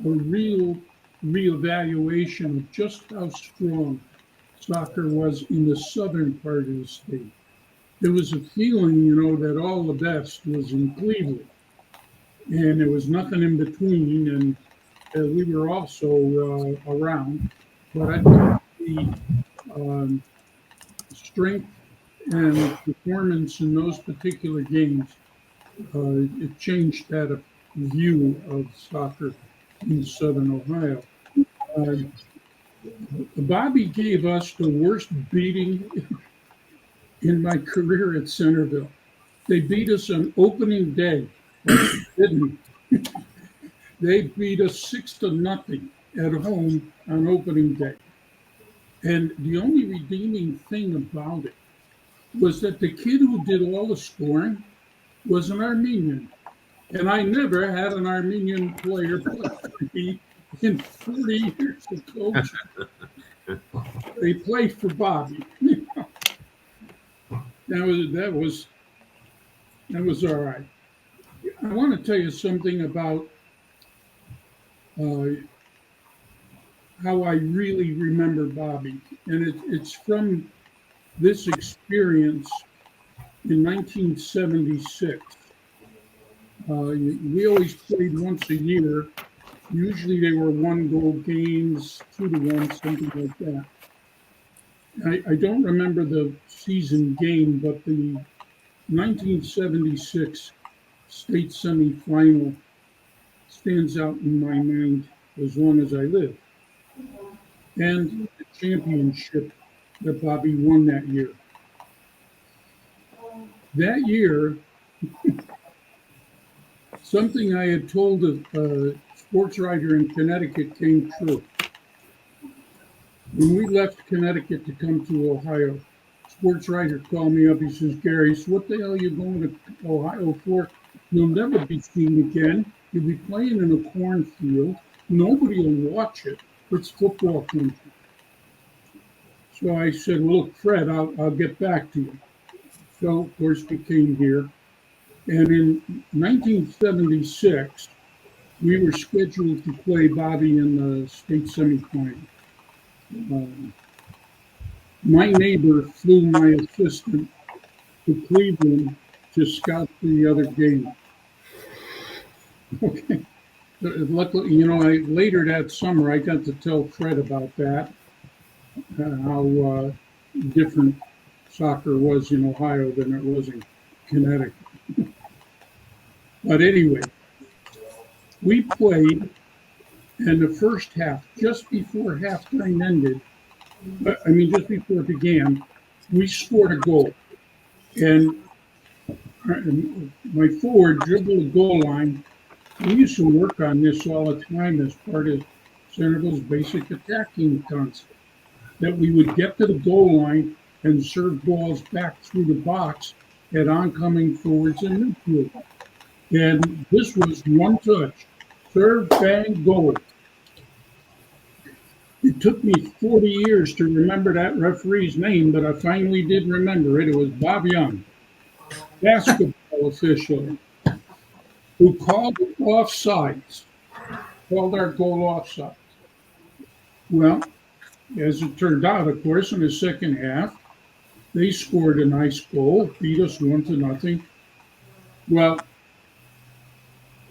J: real reevaluation of just how strong soccer was in the southern part of the state. There was a feeling, that all the best was in Cleveland. and there was nothing in between, and we were also around. But I think the strength and performance in those particular games, it changed that view of soccer in Southern Ohio. Bobby gave us the worst beating in my career at Centerville. They beat us on opening day. Didn't. They beat us 6-0 at home on opening day. And the only redeeming thing about it was that the kid who did all the scoring was an Armenian. And I never had an Armenian player play for me in 40 years of coaching. They played for Bobby. That was all right. I want to tell you something about how I really remember Bobby, and it's from this experience in 1976. We always played once a year. Usually they were 1-goal games, 2-1, something like that. I don't remember the season game, but the 1976 state semifinal stands out in my mind as long as I live. And the championship that Bobby won that year. That year, something I had told a sports writer in Connecticut came true. When we left Connecticut to come to Ohio, sports writer called me up. He says, Gary, so what the hell are you going to Ohio for? You'll never be seen again. You'll be playing in a cornfield. Nobody will watch it. It's football country. So I said, well, look, Fred, I'll get back to you. So, of course, we came here. And in 1976, we were scheduled to play Bobby in the state semifinal. My neighbor flew my assistant to Cleveland to scout the other game. Okay. Luckily, later that summer, I got to tell Fred about that, how different soccer was in Ohio than it was in Connecticut. But anyway, we played, and the first half, just before halftime ended, just before it began, we scored a goal. And my forward dribbled the goal line. We used to work on this all the time as part of Centerville's basic attacking concept, that we would get to the goal line and serve balls back through the box at oncoming forwards and midfield. And this was one touch, serve, bang, goal. It took me 40 years to remember that referee's name, but I finally did remember it. It was Bob Young, basketball official, who called offsides, called our goal offsides. Well, as it turned out, of course, in the second half, they scored a nice goal, beat us 1-0. Well,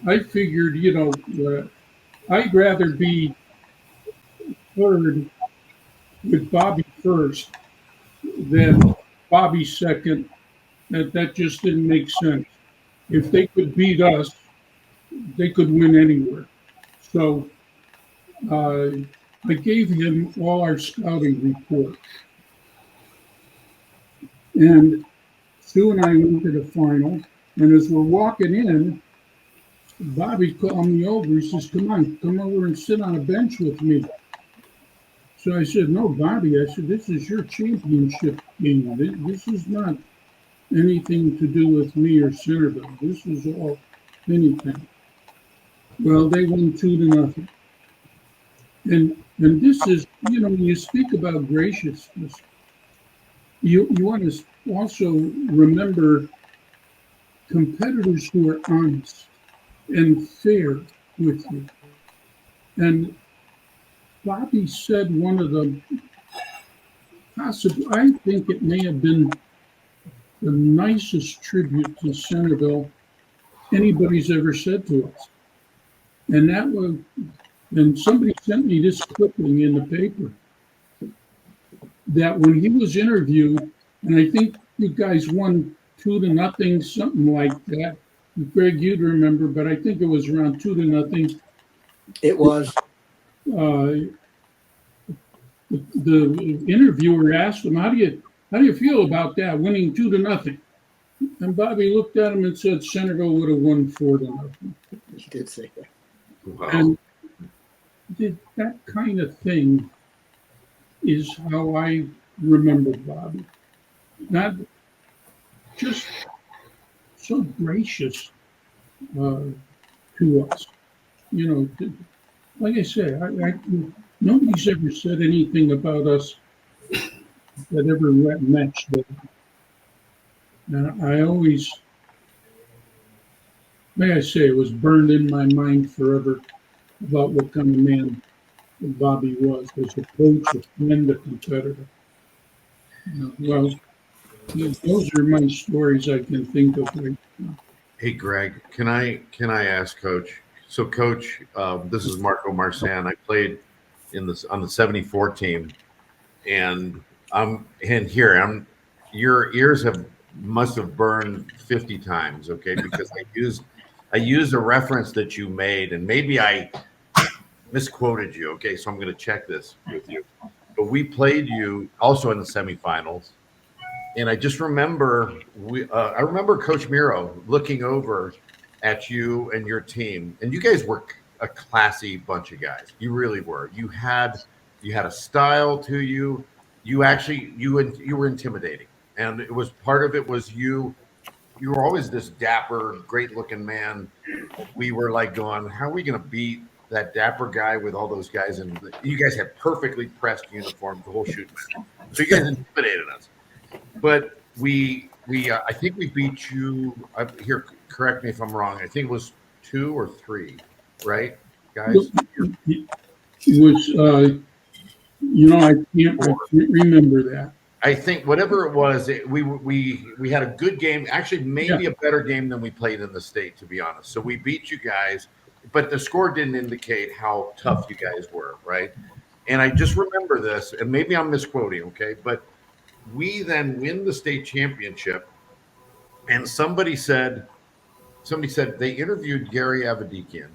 J: I figured, I'd rather be third with Bobby first than Bobby second. That just didn't make sense. If they could beat us, they could win anywhere. So I gave him all our scouting reports. And Sue and I went to the final. And as we're walking in, Bobby called me over. He says, come over and sit on a bench with me. So I said, no, Bobby, I said, this is your championship game. This is not anything to do with me or Centerville. This is all anything. Well, they won 2-0. And this is, when you speak about graciousness, you want to also remember competitors who are honest and fair with you. And Bobby said one of the possible, I think it may have been the nicest tribute to Centerville anybody's ever said to us. And that was, and somebody sent me this clipping in the paper that when he was interviewed, and I think you guys won 2-0, something like that. Greg, you'd remember, but I think it was around 2-0.
C: It was.
J: The interviewer asked him, "How do you feel about that, winning 2-0?" And Bobby looked at him and said, "Centerville would have won 4-0."
C: He did say that.
D: Wow.
J: And that kind of thing is how I remember Bobby. Not just so gracious to us. You know, like I say, nobody's ever said anything about us that ever matched that. And I always, like I say, it was burned in my mind forever about what kind of man Bobby was as a coach, a friend, a competitor. Well, those are my stories I can think of right now.
D: Hey, Greg, can I ask Coach? So, Coach, this is Marco Marsan. I played on the '74 team, and your ears must have burned 50 times, okay? Because I used a reference that you made, and maybe I misquoted you, okay? So I'm going to check this with you. But we played you also in the semifinals. And I just remember I remember Coach Muro looking over at you and your team, and you guys were a classy bunch of guys. You really were. You had a style to you. You were intimidating, and it was part of it was you. You were always this dapper, great-looking man. We were like going, how are we going to beat that dapper guy with all those guys? And you guys had perfectly pressed uniforms, the whole shooting. So you guys intimidated us. But I think we beat you here. Correct me if I'm wrong. I think it was 2 or 3, right, guys?
J: It was, I can't remember that.
D: I think whatever it was, we had a good game. Actually, maybe a better game than we played in the state, to be honest. So we beat you guys, but the score didn't indicate how tough you guys were, right? And I just remember this, and maybe I'm misquoting, okay, but we then win the state championship, and somebody said they interviewed Gary Avedikian,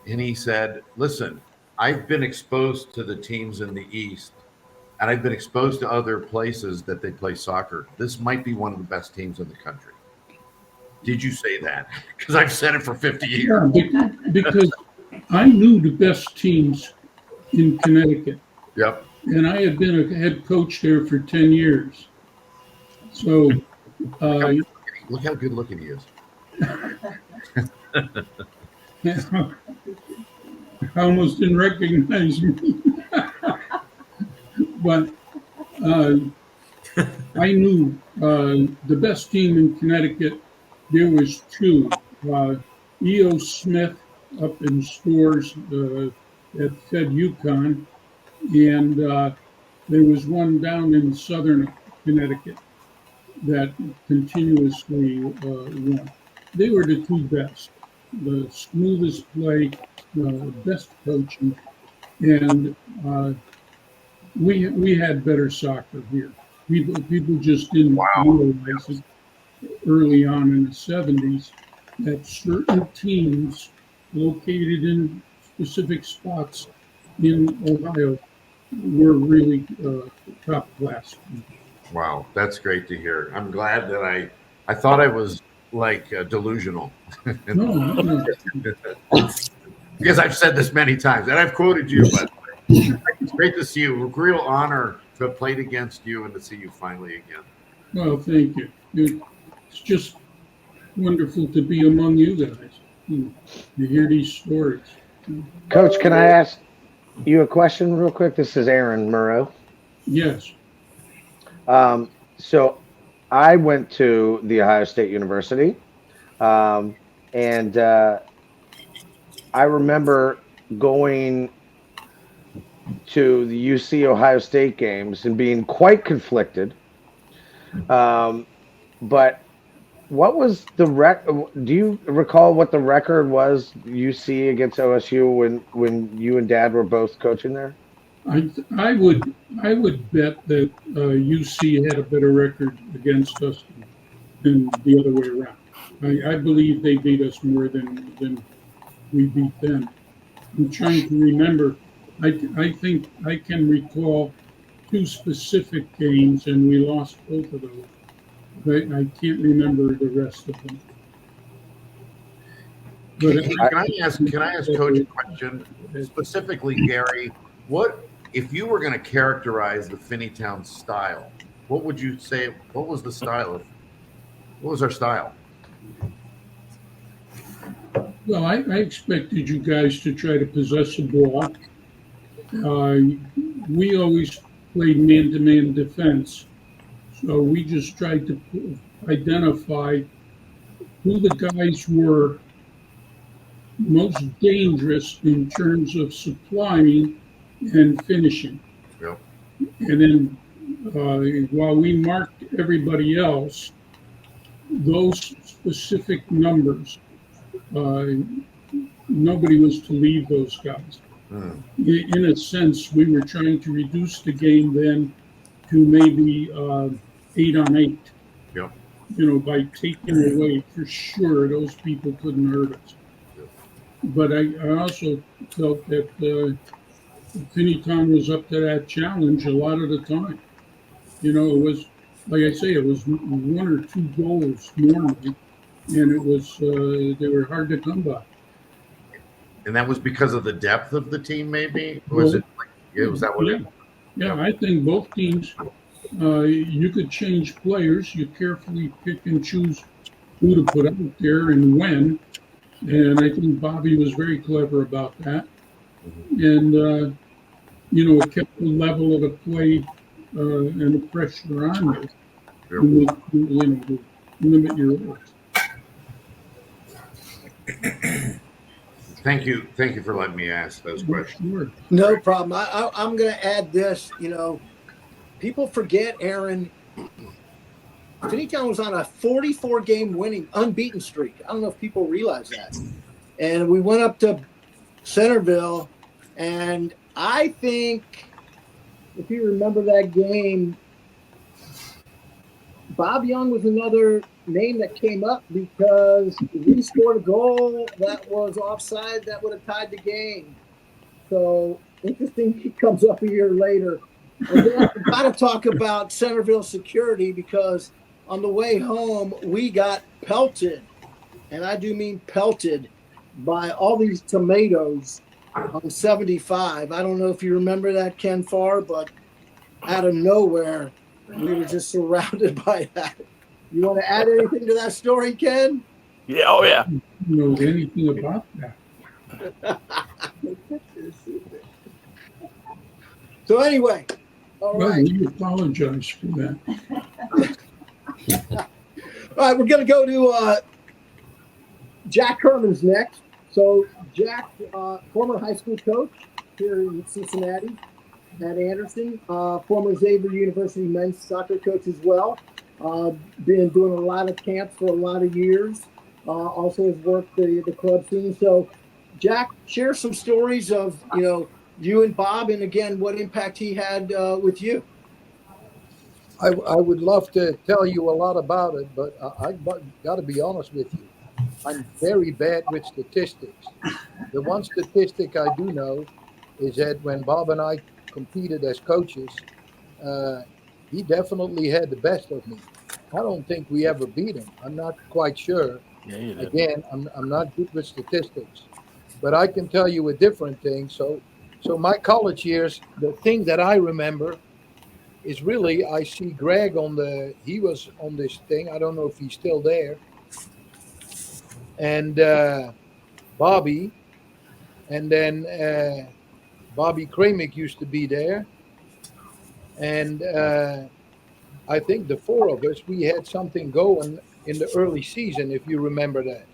D: and he said, "Listen, I've been exposed to the teams in the East, and I've been exposed to other places that they play soccer. This might be one of the best teams in the country." Did you say that? Because I've said it for 50 years.
J: Yeah, because I knew the best teams in Connecticut.
D: Yep.
J: And I had been a head coach there for 10 years. So
D: look how good looking he is.
J: I almost didn't recognize me. But I knew the best team in Connecticut. There was 2. E.O. Smith up in Stores at Fed Yukon. And there was one down in southern Connecticut that continuously won. They were the 2 best, the smoothest play, best coaching, and we had better soccer here. People just didn't realize it early on in the 70s that certain teams located in specific spots in Ohio were really top class.
D: Wow, that's great to hear. I'm glad that I thought I was like delusional.
J: No.
D: Because I've said this many times, and I've quoted you, but it's great to see you. Real honor to have played against you and to see you finally again.
J: Well, thank you. It's just wonderful to be among you guys. You hear these stories.
E: Coach, can I ask you a question real quick? This is Aaron Muro.
J: Yes.
E: So I went to the Ohio State University, and I remember going to the UC Ohio State games and being quite conflicted. But What was the Do you recall what the record was UC against OSU when you and Dad were both coaching there?
J: I would bet that UC had a better record against us than the other way around. I believe they beat us more than we beat them. I'm trying to remember. I think I can recall two specific games, and we lost both of those. But I can't remember the rest of them. But
D: Can I ask Coach a question? Specifically, Gary, what if you were going to characterize the Finneytown style? What would you say? What was the style? What was our style?
J: Well, I expected you guys to try to possess the ball. We always played man-to-man defense, so we just tried to identify who the guys were most dangerous in terms of supplying and finishing.
D: Yep.
J: And then while we marked everybody else, those specific numbers, nobody was to leave those guys. In a sense, we were trying to reduce the game then to maybe 8-on-8.
D: Yep.
J: By taking away, for sure, those people couldn't hurt us.
D: Yep.
J: But I also felt that Finneytown was up to that challenge a lot of the time. It was, like I say, it was 1 or 2 goals normally, and it was they were hard to come by.
D: And that was because of the depth of the team, maybe? Or was it? Was that what it?
J: Yeah, I think both teams. You could change players. You carefully pick and choose who to put out there and when. And I think Bobby was very clever about that. And it kept the level of the play and the pressure on you. To limit your errors.
D: Thank you for letting me ask those questions.
J: Sure.
C: No problem. I'm going to add this. People forget, Aaron, Finneytown was on a 44-game winning, unbeaten streak. I don't know if people realize that. And we went up to Centerville, and I think, if you remember that game, Bob Young was another name that came up because we scored a goal that was offside that would have tied the game. So interesting, he comes up a year later. And then I've got to talk about Centerville security because on the way home, we got pelted, and I do mean pelted, by all these tomatoes on 75. I don't know if you remember that, Ken Farr, but out of nowhere, we were just surrounded by that. You want to add anything to that story, Ken?
H: Yeah, oh yeah.
J: I don't know anything about that.
C: So anyway, all right.
J: We apologize for that.
C: All right, we're going to go to Jack Herman's next. So Jack, former high school coach here in Cincinnati at Anderson, former Xavier University men's soccer coach as well. Been doing a lot of camps for a lot of years. Also has worked the club scene. So Jack, share some stories of, you and Bob, and again, what impact he had with you.
K: I would love to tell you a lot about it, but I got to be honest with you. I'm very bad with statistics. The one statistic I do know is that when Bob and I competed as coaches, he definitely had the best of me. I don't think we ever beat him. I'm not quite sure.
H: Yeah, you did.
K: Again, I'm not good with statistics, but I can tell you a different thing. So my college years, the thing that I remember is really, I see Greg he was on this thing. I don't know if he's still there. And Bobby, and then Bobby Kramick used to be there. And I think the four of us, we had something going in the early season, if you remember that.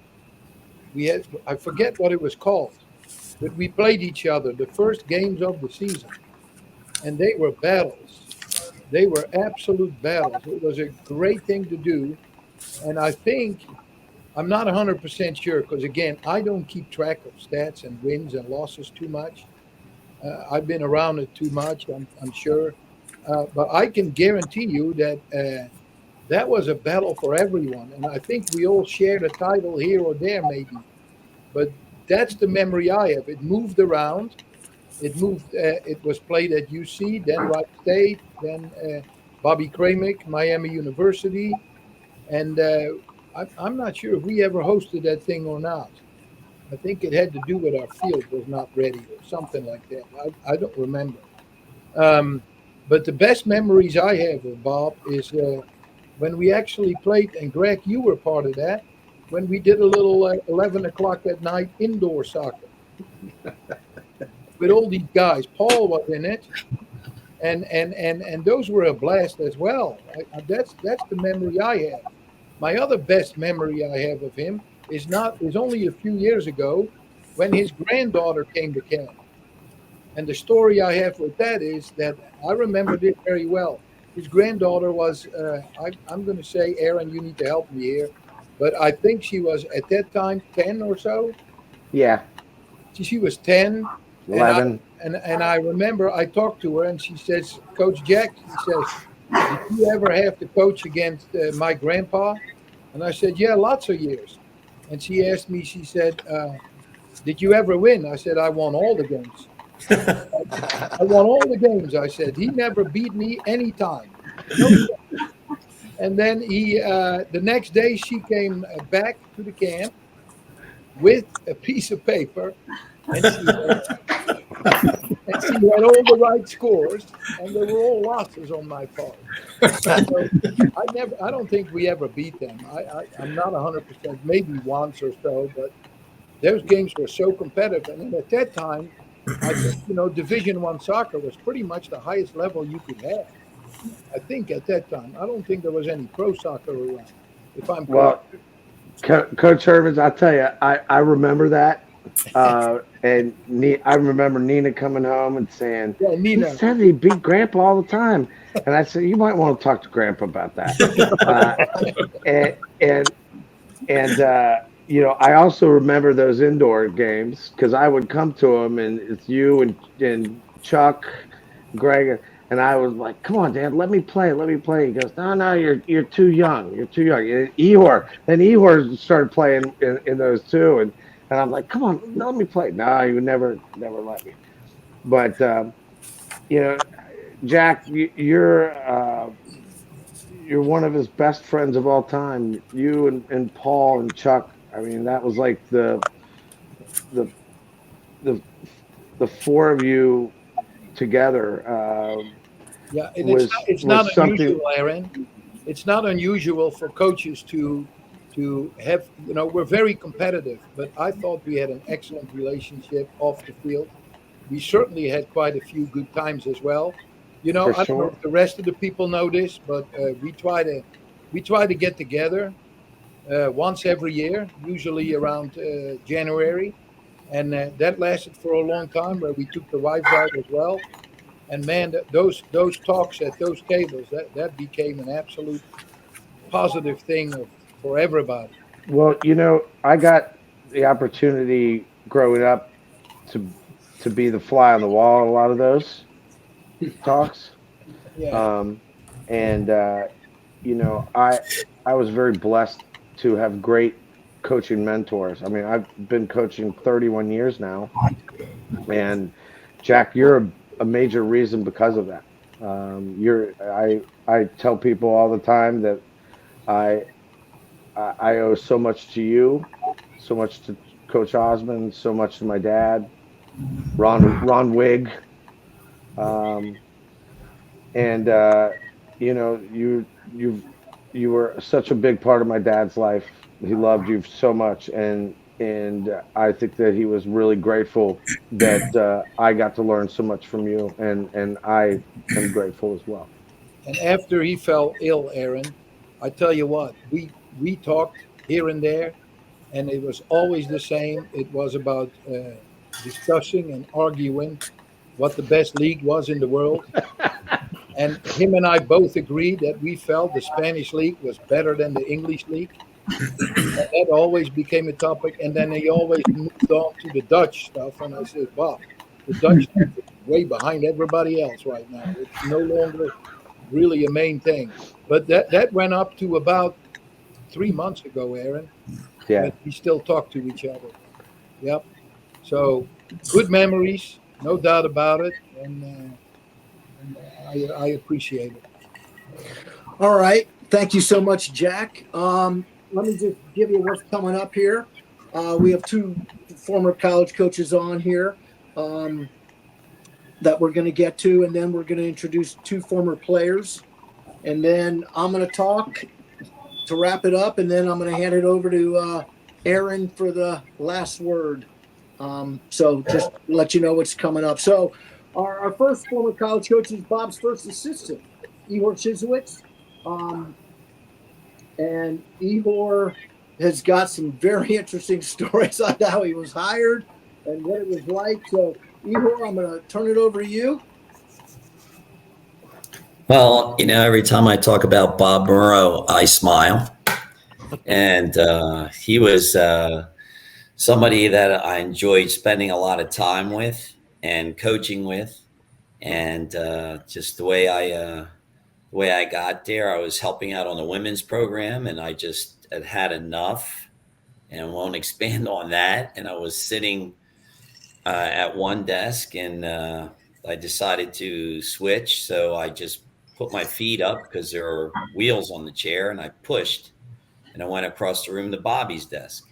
K: I forget what it was called, but we played each other the first games of the season. And they were battles. They were absolute battles. It was a great thing to do. And I think, I'm not 100% sure, because again, I don't keep track of stats and wins and losses too much. I've been around it too much, I'm sure. But I can guarantee you that that was a battle for everyone. And I think we all shared a title here or there, maybe. But that's the memory I have. It moved around. It moved. It was played at UC, then Wright State, then Bobby Kramick, Miami University, and I'm not sure if we ever hosted that thing or not. I think it had to do with our field was not ready or something like that. I don't remember. But the best memories I have of Bob is when we actually played, and Greg, you were part of that, when we did a little 11 o'clock at night indoor soccer with all these guys. Paul was in it, and those were a blast as well. That's the memory I have. My other best memory I have of him is only a few years ago when his granddaughter came to camp. And the story I have with that is that I remember this very well. His granddaughter was, I'm going to say, Aaron, you need to help me here, but I think she was at that time 10 or so.
E: Yeah.
K: She was 10.
E: 11.
K: And I remember I talked to her and she says, Coach Jack, she says, did you ever have to coach against my grandpa? And I said, yeah, lots of years. And she asked me, she said, did you ever win? I said, I won all the games. I won all the games. I said, he never beat me any time. No. And then the next day she came back to the camp with a piece of paper and she had all the right scores, and they were all losses on my part. So I don't think we ever beat them. I'm not 100%, maybe once or so, but those games were so competitive. And at that time, I think, Division I soccer was pretty much the highest level you could have. I think at that time, I don't think there was any pro soccer around, if I'm correct.
E: Well, Coach Hermans, I'll tell you, I remember that. And I remember Nina coming home and saying,
K: yeah, Nina.
E: He said he beat Grandpa all the time. And I said, you might want to talk to Grandpa about that. I also remember those indoor games because I would come to him and it's you and Chuck, Greg, and I was like, come on, Dad, let me play. He goes, no, you're too young. You're too young. And Ehor started playing in those too. And I'm like, come on, let me play. No, you would never let me. But, Jack, you're one of his best friends of all time. You and Paul and Chuck. I mean, that was like the four of you together.
K: Yeah, and it's not unusual, Aaron. It's not unusual for coaches to have, we're very competitive, but I thought we had an excellent relationship off the field. We certainly had quite a few good times as well. I don't know if the rest of the people know this, but we try to get together once every year, usually around January, and that lasted for a long time. Where we took the wives out as well, and man, those talks at those tables that became an absolute positive thing for everybody.
E: Well, I got the opportunity growing up to be the fly on the wall in a lot of those talks.
K: Yeah.
E: I was very blessed to have great coaching mentors. I mean, I've been coaching 31 years now, and Jack, you're a major reason because of that. I tell people all the time that I owe so much to you, so much to Coach Osmond, so much to my dad, Ron Wigg, you were such a big part of my dad's life. He loved you so much, and I think that he was really grateful that I got to learn so much from you, and I am grateful as well.
K: And after he fell ill, Aaron, I tell you what, we talked here and there, and it was always the same. It was about discussing and arguing what the best league was in the world. And him and I both agreed that we felt the Spanish league was better than the English league. And that always became a topic. And then he always moved on to the Dutch stuff. And I said, Bob, the Dutch stuff is way behind everybody else right now. It's no longer really a main thing. But that went up to about 3 months ago, Aaron.
E: Yeah.
K: When we still talk to each other. Yep. So good memories, no doubt about it. And I appreciate it.
C: All right. Thank you so much, Jack. Let me just give you what's coming up here. We have two former college coaches on here that we're going to get to, and then we're going to introduce two former players. And then I'm going to talk to wrap it up, and then I'm going to hand it over to Aaron for the last word. So just to let you know what's coming up. So our first former college coach is Bob's first assistant, Ihor Chizowicz. And Ihor has got some very interesting stories on how he was hired and what it was like. So, Ihor, I'm going to turn it over to you.
L: Well, every time I talk about Bob Muro, I smile. And he was somebody that I enjoyed spending a lot of time with and coaching with. And just the way I got there, I was helping out on the women's program, and I just had enough and won't expand on that. And I was sitting at one desk, and I decided to switch. So I just put my feet up because there are wheels on the chair, and I pushed, and I went across the room to Bobby's desk.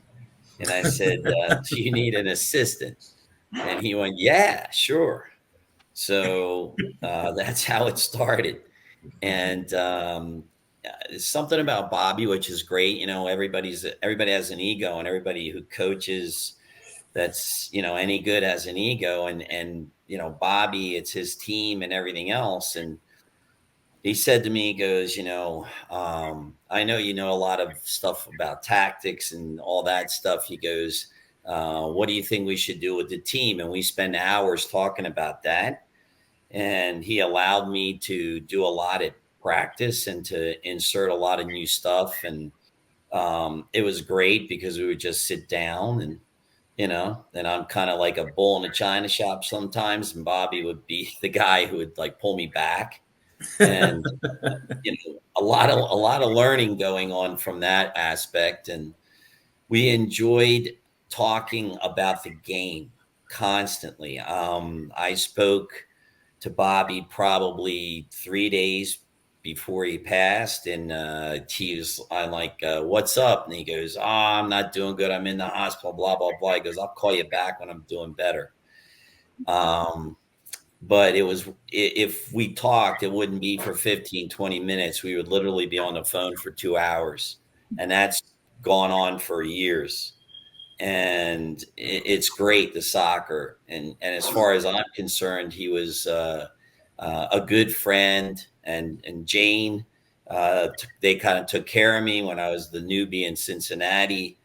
L: And I said, do you need an assistant? And he went, yeah, sure. So that's how it started. And it's something about Bobby, which is great. Everybody has an ego, and everybody who coaches that's, any good has an ego. And Bobby, it's his team and everything else. And he said to me, he goes, I know you know a lot of stuff about tactics and all that stuff. He goes, what do you think we should do with the team? And we spend hours talking about that. And he allowed me to do a lot at practice and to insert a lot of new stuff. And it was great because we would just sit down and, and I'm kind of like a bull in a china shop sometimes. And Bobby would be the guy who would like pull me back. And a lot of learning going on from that aspect. And we enjoyed talking about the game constantly. I spoke to Bobby probably 3 days before he passed, and I'm like, what's up? And he goes, I'm not doing good. I'm in the hospital, blah, blah, blah. He goes, I'll call you back when I'm doing better. But if we talked, it wouldn't be for 15, 20 minutes. We would literally be on the phone for 2 hours, and that's gone on for years. And it's great, the soccer. And as far as I'm concerned, he was a good friend. And Jane, they kind of took care of me when I was the newbie in Cincinnati,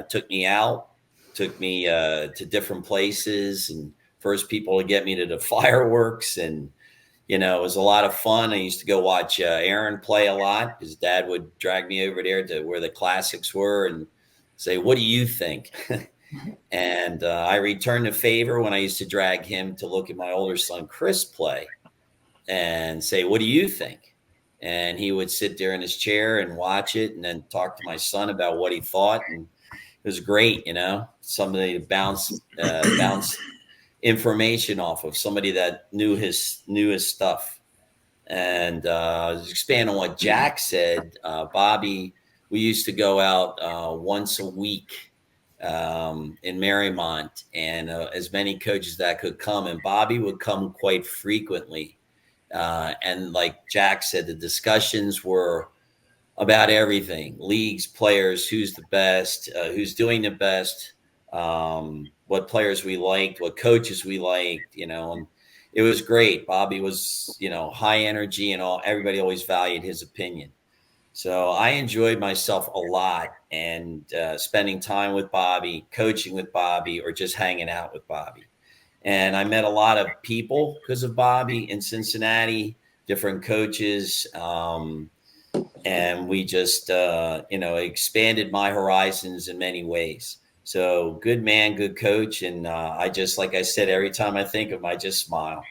L: took me out, took me to different places, and first people to get me to the fireworks. And, it was a lot of fun. I used to go watch Aaron play a lot because Dad would drag me over there to where the classics were and say, what do you think? And I returned the favor when I used to drag him to look at my older son, Chris, play and say, what do you think? And he would sit there in his chair and watch it and then talk to my son about what he thought. And it was great, somebody to bounce information off of, somebody that knew his stuff. And expand on what Jack said, Bobby, we used to go out once a week in Marymount, and as many coaches that could come, and Bobby would come quite frequently. And like Jack said, the discussions were about everything: leagues, players, who's the best, who's doing the best, what players we liked, what coaches we liked, and it was great. Bobby was, high energy, and everybody always valued his opinion. So I enjoyed myself a lot, and spending time with Bobby, coaching with Bobby, or just hanging out with Bobby. And I met a lot of people because of Bobby in Cincinnati. different coaches. And we just, expanded my horizons in many ways. So good man, good coach. And I just, like I said, every time I think of him, I just smile.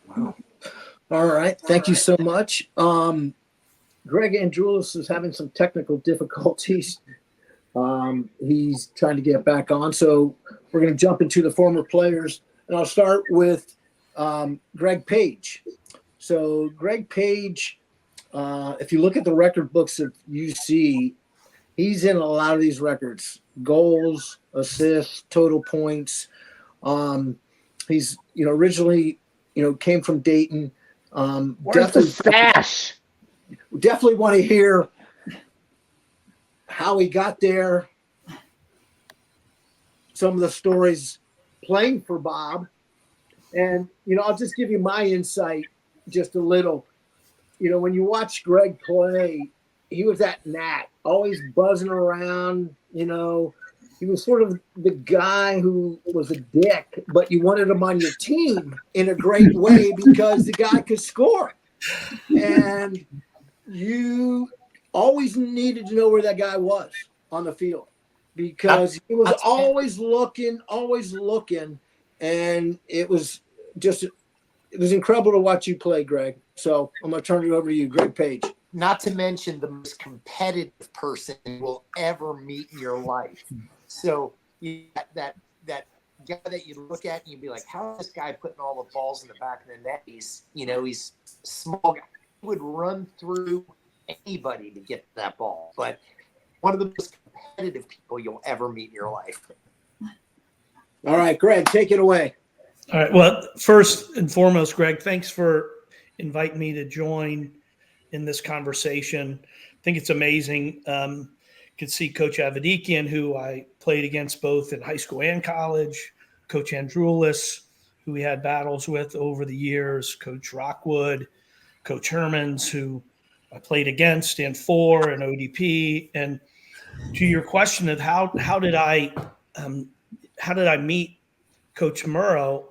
C: Wow. All right. Thank you so much. Greg Andrulis is having some technical difficulties. He's trying to get back on. So we're going to jump into the former players. And I'll start with Greg Page. So Greg Page, if you look at the record books of UC, he's in a lot of these records: goals, assists, total points. He's, originally, came from Dayton.
E: Where's the sash?
C: Definitely want to hear how he got there. Some of the stories playing for Bob. And, I'll just give you my insight just a little. When you watch Greg play, he was that gnat, always buzzing around. He was sort of the guy who was a dick, but you wanted him on your team in a great way because the guy could score. And you always needed to know where that guy was on the field because he was always looking. And it was incredible to watch you play, Greg. So I'm going to turn it over to you, Greg Page.
M: Not to mention the most competitive person you will ever meet in your life. So you that guy that you look at and you'd be like, how is this guy putting all the balls in the back of the net? He's small guy. He would run through anybody to get that ball. But one of the most competitive people you'll ever meet in your life.
C: All right, Greg, take it away.
N: All right. Well, first and foremost, Greg, thanks for inviting me to join in this conversation. I think it's amazing. Could see Coach Avedikian, who I played against both in high school and college, Coach Andrulis, who we had battles with over the years, Coach Rockwood, Coach Hermans, who I played against in 4 and ODP. And to your question of how did I meet Coach Muro?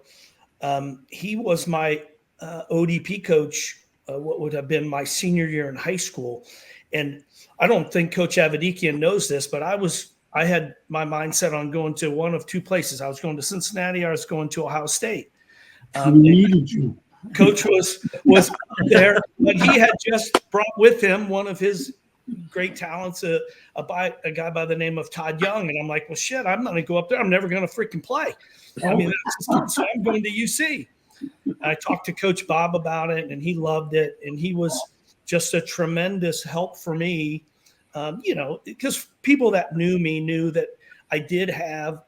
N: He was my ODP coach, what would have been my senior year in high school. And I don't think Coach Avedikian knows this, but I had my mindset on going to one of two places. I was going to Cincinnati, or I was going to Ohio State.
J: We needed you.
N: Coach was there, but he had just brought with him one of his great talents, a guy by the name of Todd Young. And I'm like, well, shit, I'm not going to go up there. I'm never going to freaking play. I mean, so I'm going to UC. I talked to Coach Bob about it, and he loved it. And he was just a tremendous help for me, because people that knew me knew that I did have,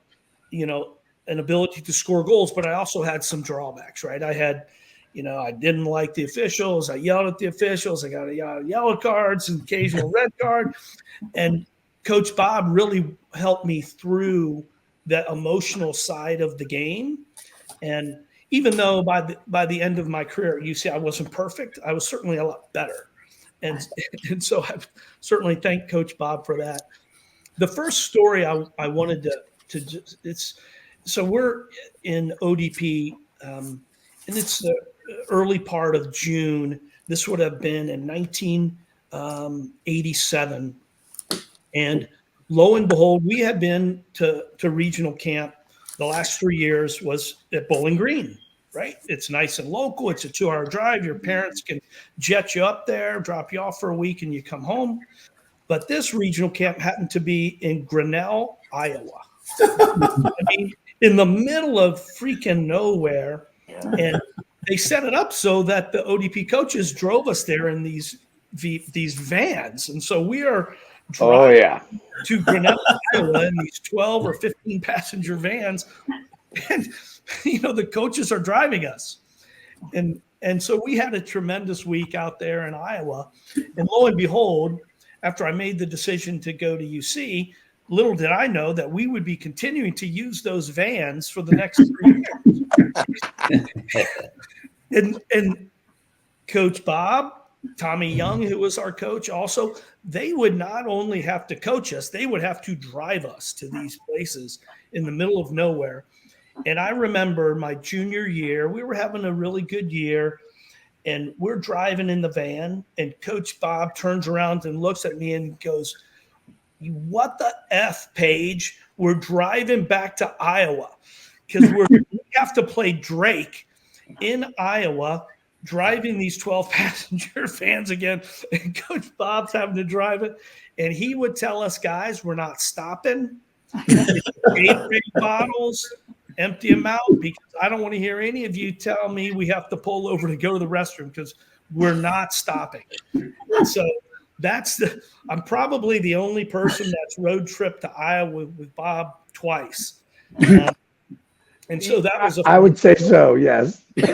N: an ability to score goals, but I also had some drawbacks, right? I had, I didn't like the officials. I yelled at the officials. I got yellow cards and occasional red card. And Coach Bob really helped me through that emotional side of the game. And even though by the end of my career at UC, I wasn't perfect, I was certainly a lot better. And so I certainly thank Coach Bob for that. The first story I wanted to just, so we're in ODP, and it's the early part of June. This would have been in 1987. And lo and behold, we had been to regional camp. The last 3 years was at Bowling Green, right? It's nice and local. It's a 2-hour drive. Your parents can jet you up there, drop you off for a week, and you come home. But this regional camp happened to be in Grinnell, Iowa. I mean, in the middle of freaking nowhere. And they set it up so that the ODP coaches drove us there in these vans. And so we are driving to Grinnell, Iowa in these 12 or 15 passenger vans. And, the coaches are driving us. And so we had a tremendous week out there in Iowa. And lo and behold, after I made the decision to go to UC, little did I know that we would be continuing to use those vans for the next 3 years. And Coach Bob, Tommy Young, who was our coach, also, they would not only have to coach us, they would have to drive us to these places in the middle of nowhere. And I remember my junior year, we were having a really good year, and we're driving in the van, and Coach Bob turns around and looks at me and goes, "What the F, Paige? We're driving back to Iowa because we have to play Drake in Iowa, driving these 12-passenger vans again." And Coach Bob's having to drive it. And he would tell us, "Guys, we're not stopping. Gatorade bottles, empty them out, because I don't want to hear any of you tell me we have to pull over to go to the restroom, because we're not stopping." So I'm probably the only person that's road trip to Iowa with Bob twice. And so that was
E: I would say so, yes.
M: You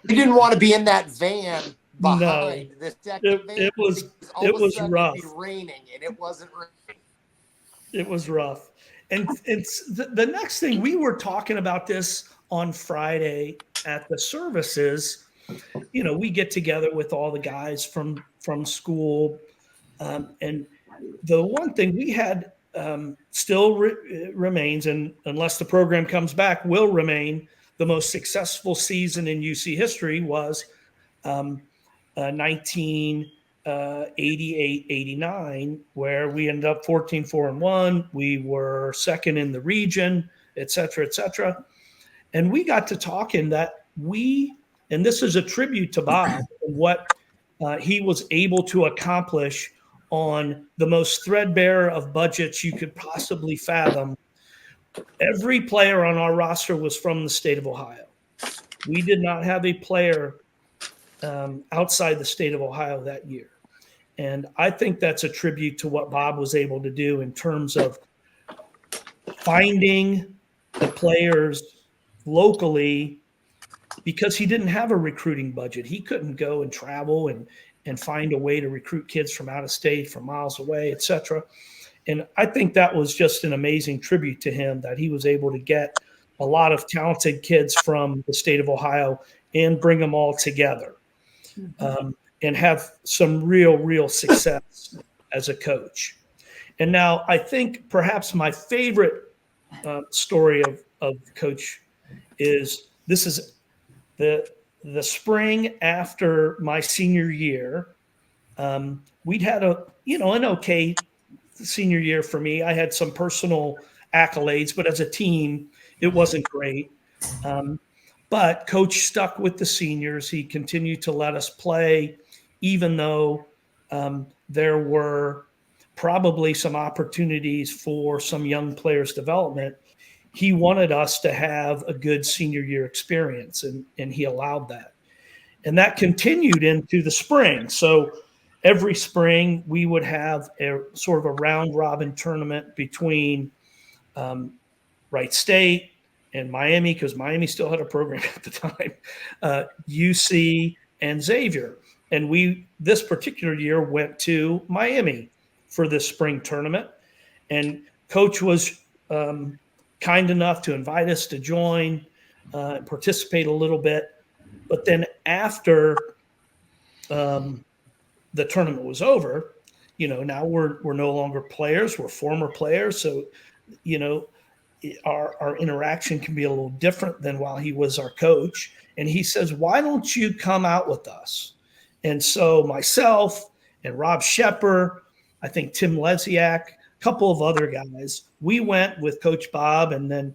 M: didn't want to be in that van behind the second van.
N: It was rough.
M: It'd be raining, and it wasn't raining.
N: It was rough. And the next thing, we were talking about this on Friday at the services. You know, we get together with all the guys from school, and the one thing we had still remains, and unless the program comes back, will remain the most successful season in UC history, was 1988-89, where we ended up 14-4-1. We were second in the region, et cetera, et cetera. And we got to talking that and this is a tribute to Bob, and what he was able to accomplish on the most threadbare of budgets you could possibly fathom. Every player on our roster was from the state of Ohio. We did not have a player outside the state of Ohio that year. And I think that's a tribute to what Bob was able to do in terms of finding the players locally, because he didn't have a recruiting budget. He couldn't go and travel and find a way to recruit kids from out of state, from miles away, et cetera. And I think that was just an amazing tribute to him, that he was able to get a lot of talented kids from the state of Ohio and bring them all together, and have some real success as a coach. And now I think perhaps my favorite story of Coach is, this is the spring after my senior year. We'd had an okay senior year for me. I had some personal accolades, but as a team, it wasn't great. But Coach stuck with the seniors. He continued to let us play, even though there were probably some opportunities for some young players' development. He wanted us to have a good senior year experience, and he allowed that. And that continued into the spring. So every spring we would have a sort of a round robin tournament between Wright State and Miami, because Miami still had a program at the time, UC and Xavier. And this particular year, went to Miami for this spring tournament. And Coach was kind enough to invite us to join, participate a little bit. But then after the tournament was over, now we're no longer players, we're former players. So, our interaction can be a little different than while he was our coach. And he says, "Why don't you come out with us?" And so myself and Rob Shepper, I think Tim Lesiak, a couple of other guys, we went with Coach Bob and then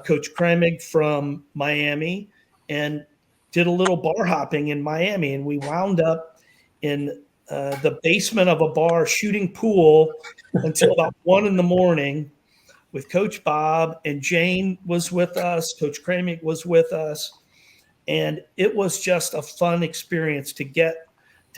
N: Coach Kremig from Miami, and did a little bar hopping in Miami. And we wound up in the basement of a bar shooting pool until about 1 a.m. with Coach Bob, and Jane was with us. Coach Kremig was with us. And it was just a fun experience to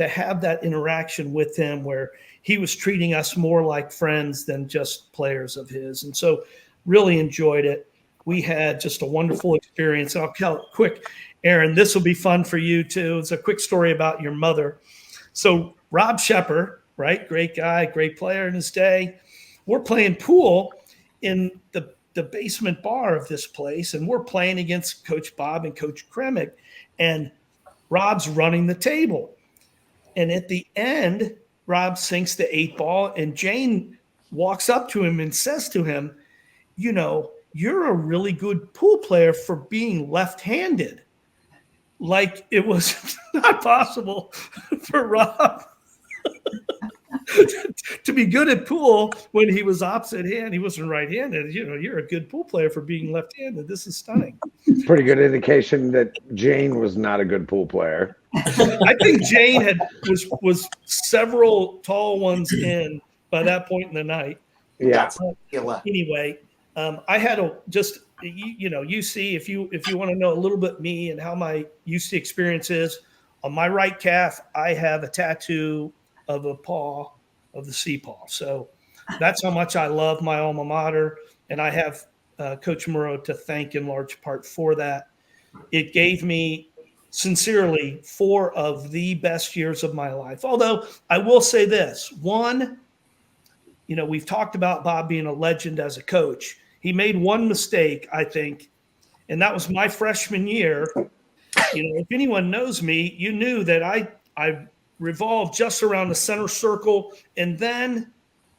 N: have that interaction with him, where he was treating us more like friends than just players of his. And so really enjoyed it. We had just a wonderful experience. And I'll tell quick, Aaron, this will be fun for you too. It's a quick story about your mother. So Rob Shepper, right? Great guy, great player in his day. We're playing pool in the basement bar of this place, and we're playing against Coach Bob and Coach Kremig, and Rob's running the table. And at the end, Rob sinks the 8 ball, and Jane walks up to him and says to him, you're a really good pool player for being left-handed. Like it was not possible for Rob to be good at pool when he was opposite hand. He wasn't right-handed. You're a good pool player for being left-handed. This is stunning.
E: Pretty good indication that Jane was not a good pool player.
N: I think Jane was several tall ones in by that point in the night.
E: Yeah.
N: Anyway, I had UC. If you want to know a little bit me and how my UC experience is, on my right calf, I have a tattoo of a paw of the sea paw. So that's how much I love my alma mater, and I have Coach Muro to thank in large part for that. It gave me, sincerely, 4 of the best years of my life. Although I will say this, one, we've talked about Bob being a legend as a coach. He made one mistake, I think, and that was my freshman year. If anyone knows me, you knew that I revolved just around the center circle and then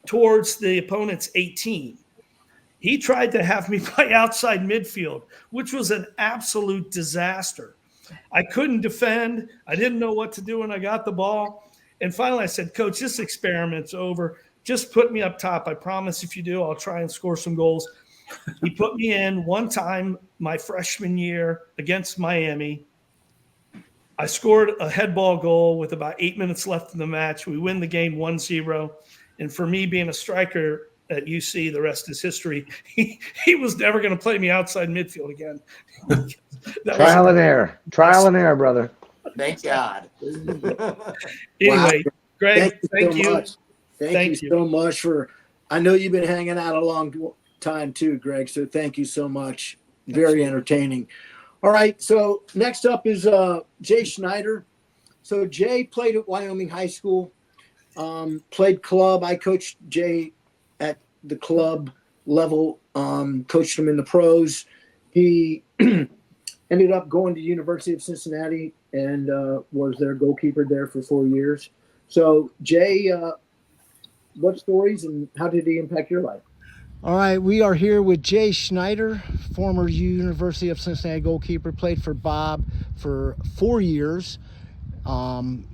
N: towards the opponent's 18. He tried to have me play outside midfield, which was an absolute disaster. I couldn't defend. I didn't know what to do when I got the ball. And finally I said, Coach, this experiment's over. Just put me up top. I promise if you do, I'll try and score some goals. He put me in one time my freshman year against Miami. I scored a head ball goal with about 8 minutes left in the match. We win the game 1-0. And for me being a striker at UC, the rest is history. He was never going to play me outside midfield again.
E: Trial and error, brother.
M: Thank God.
N: Anyway, Greg, thank you.
C: So much. Thank you so much I know you've been hanging out a long time too, Greg. So thank you so much. Very entertaining. All right. So next up is Jay Schneider. So Jay played at Wyoming High School, played club. I coached Jay at the club level, coached him in the pros. He ended up going to University of Cincinnati and was their goalkeeper there for 4 years. So Jay, what stories and how did he impact your life?
O: All right, we are here with Jay Schneider, former University of Cincinnati goalkeeper, played for Bob for 4 years, and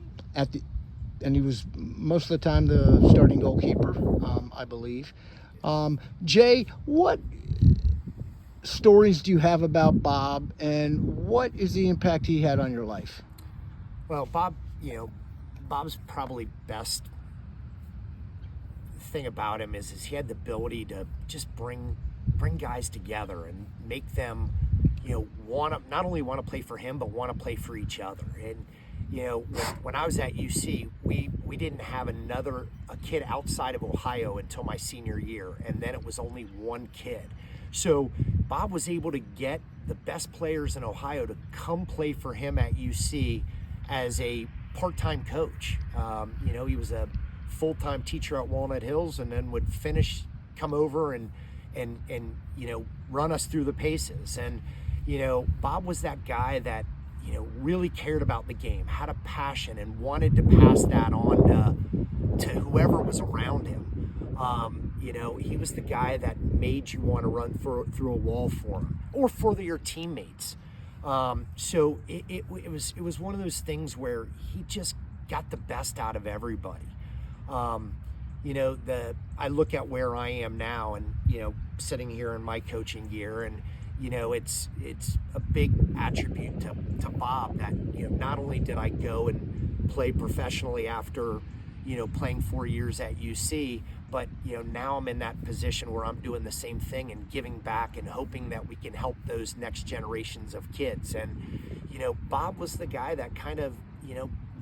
O: he was most of the time the starting goalkeeper, I believe. Jay, what stories do you have about Bob, and what is the impact he had on your life?
M: Well, Bob's probably best thing about him is he had the ability to just bring guys together and make them not only want to play for him but want to play for each other. And when I was at UC, we didn't have a kid outside of Ohio until my senior year, and then it was only one kid. So Bob was able to get the best players in Ohio to come play for him at UC as a part-time coach. He was a full-time teacher at Walnut Hills, and then would come over and run us through the paces. And Bob was that guy that really cared about the game, had a passion, and wanted to pass that on to whoever was around him. He was the guy that made you want to run through a wall for him or for your teammates. So it was one of those things where he just got the best out of everybody. I look at where I am now, and sitting here in my coaching gear, and it's a big attribute to Bob that not only did I go and play professionally after playing 4 years at UC, but now I'm in that position where I'm doing the same thing and giving back and hoping that we can help those next generations of kids. And Bob was the guy that kind of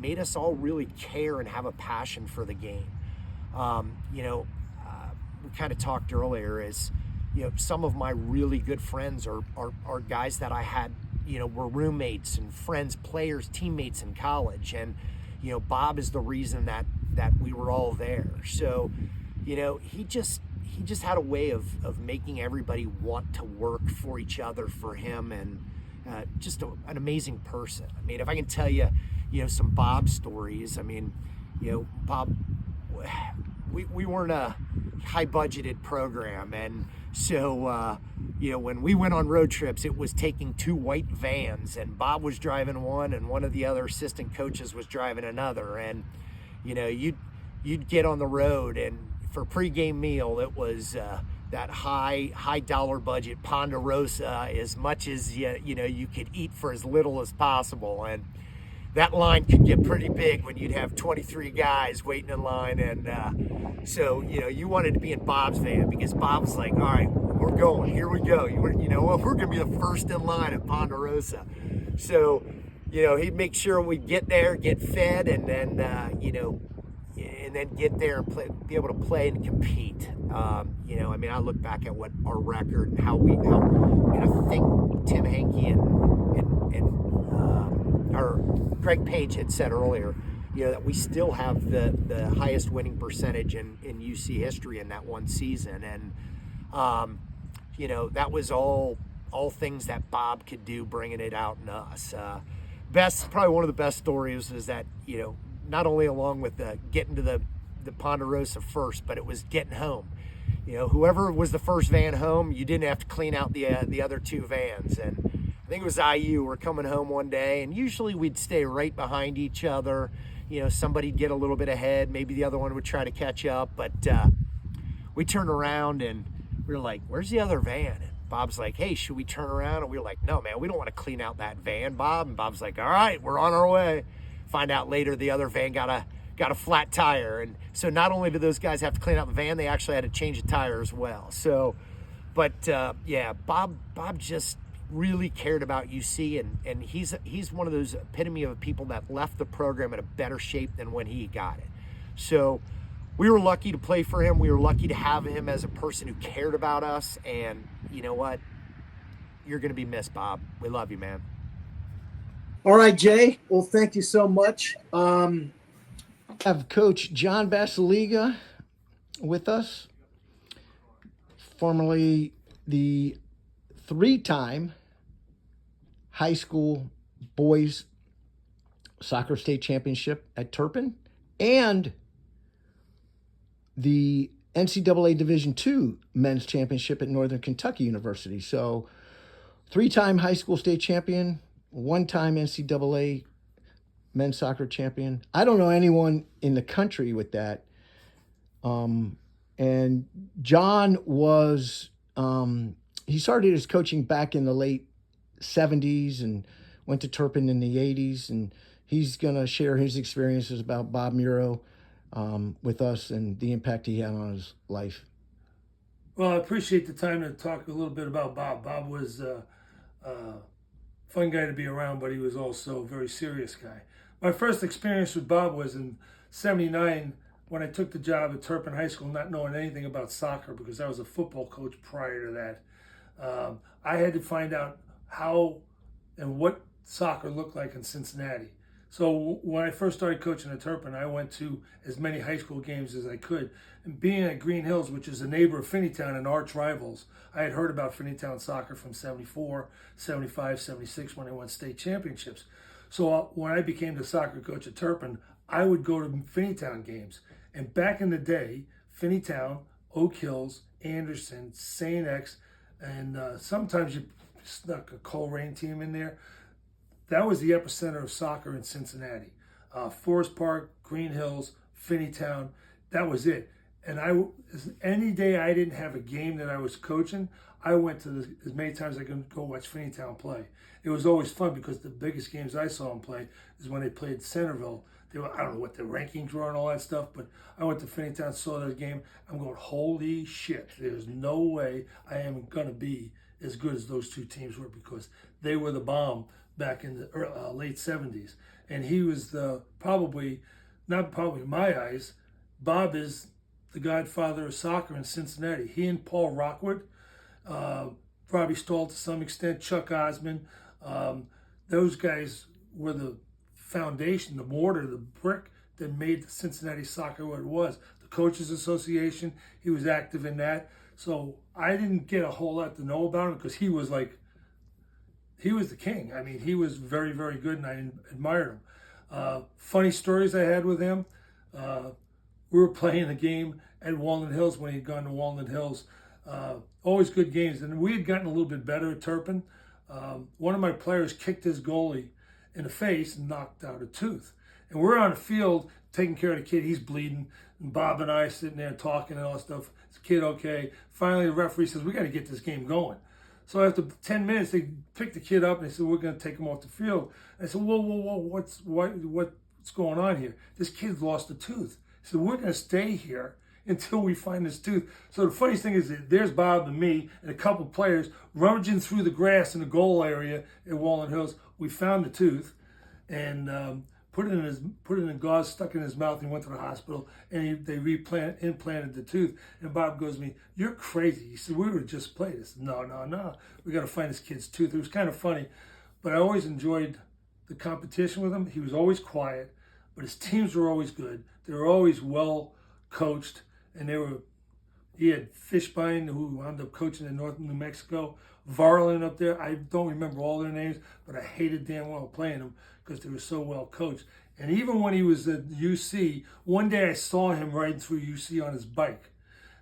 M: made us all really care and have a passion for the game. We kind of talked earlier as some of my really good friends are guys that I had were roommates and friends, players, teammates in college, and Bob is the reason that we were all there. So he just had a way of making everybody want to work for each other, for him, and just an amazing person. I mean, if I can tell you some Bob stories. I mean, Bob, we weren't a high budgeted program, and so when we went on road trips, it was taking 2 white vans, and Bob was driving one, and one of the other assistant coaches was driving another. And you'd get on the road, and for pregame meal, it was that high dollar budget Ponderosa, as much as you could eat for as little as possible. And that line could get pretty big when you'd have 23 guys waiting in line. And so you wanted to be in Bob's van, because Bob was like, all right, we're going, here we go. We're gonna be the first in line at Ponderosa. So he'd make sure we get there, get fed, and then and then get there and be able to play and compete. I look back at what our record and how I think Tim Hankey or Greg Page had said earlier, that we still have the highest winning percentage in UC history in that one season. And, that was all things that Bob could do, bringing it out in us. Probably one of the best stories is that, not only along with getting to the Ponderosa first, but it was getting home. Whoever was the first van home, you didn't have to clean out the other 2 vans. And I think it was IU. We're coming home one day, and usually we'd stay right behind each other. Somebody'd get a little bit ahead. Maybe the other one would try to catch up. But we turned around, and we were like, where's the other van? And Bob's like, hey, should we turn around? And we were like, no, man, we don't want to clean out that van, Bob. And Bob's like, all right, we're on our way. Find out later the other van got a flat tire. And so not only did those guys have to clean out the van, they actually had to change the tire as well. So, but Bob just really cared about UC, and he's one of those epitome of people that left the program in a better shape than when he got it. So we were lucky to play for him. We were lucky to have him as a person who cared about us. And you know what? You're going to be missed, Bob. We love you, man.
C: All right, Jay. Well, thank you so much.
O: Have Coach John Basiliga with us, formerly the 3-time high school boys soccer state championship at Turpin, and the NCAA Division II men's championship at Northern Kentucky University. So 3-time high school state champion, 1-time NCAA men's soccer champion. I don't know anyone in the country with that. And John was, he started his coaching back in the late 70s and went to Turpin in the 80s. And he's going to share his experiences about Bob Muro with us and the impact he had on his life.
P: Well, I appreciate the time to talk a little bit about Bob. Bob was a fun guy to be around, but he was also a very serious guy. My first experience with Bob was in '79 when I took the job at Turpin High School, not knowing anything about soccer because I was a football coach prior to that. I had to find out how and what soccer looked like in Cincinnati. So when I first started coaching at Turpin, I went to as many high school games as I could. And being at Green Hills, which is a neighbor of Finneytown and arch rivals, I had heard about Finneytown soccer from 74, 75, 76 when they won state championships. So when I became the soccer coach at Turpin, I would go to Finneytown games. And back in the day, Finneytown, Oak Hills, Anderson, St. X, and sometimes you snuck a Coleraine team in there. That was the epicenter of soccer in Cincinnati. Forest Park, Green Hills, Finneytown, that was it. And any day I didn't have a game that I was coaching, I went to as many times as I could go watch Finneytown play. It was always fun because the biggest games I saw them play is when they played Centerville. I don't know what the rankings were and all that stuff, but I went to Finneytown, saw that game. I'm going, holy shit, there's no way I am going to be as good as those two teams were because they were the bomb back in the late 70s. And he was not probably in my eyes, Bob is the godfather of soccer in Cincinnati. He and Paul Rockwood, Robbie Stahl to some extent, Chuck Osmond, those guys were the foundation, the mortar, the brick that made Cincinnati soccer what it was. The Coaches Association, he was active in that. So I didn't get a whole lot to know about him because he was the king. I mean, he was very, very good and I admired him. Funny stories I had with him. We were playing a game at Walnut Hills when he'd gone to Walnut Hills. Always good games. And we had gotten a little bit better at Turpin. One of my players kicked his goalie in the face and knocked out a tooth. And we're on the field taking care of the kid. He's bleeding. And Bob and I sitting there talking and all that stuff. Is the kid okay? Finally, the referee says, we got to get this game going. So after 10 minutes, they picked the kid up and they said, we're going to take him off the field. I said, whoa, what's going on here? This kid's lost a tooth. He said, we're going to stay here until we find this tooth. So the funniest thing is that there's Bob and me and a couple players rummaging through the grass in the goal area at Walnut Hills. We found the tooth and put it in a gauze, stuck in his mouth, and he went to the hospital, and they implanted the tooth. And Bob goes to me, you're crazy. He said, we were just playing. I said, no. We got to find this kid's tooth. It was kind of funny, but I always enjoyed the competition with him. He was always quiet, but his teams were always good. They were always well coached, and he had Fishbein, who wound up coaching in North New Mexico, Varlin up there. I don't remember all their names, but I hated damn well playing them because they were so well coached. And even when he was at UC, one day I saw him riding through UC on his bike.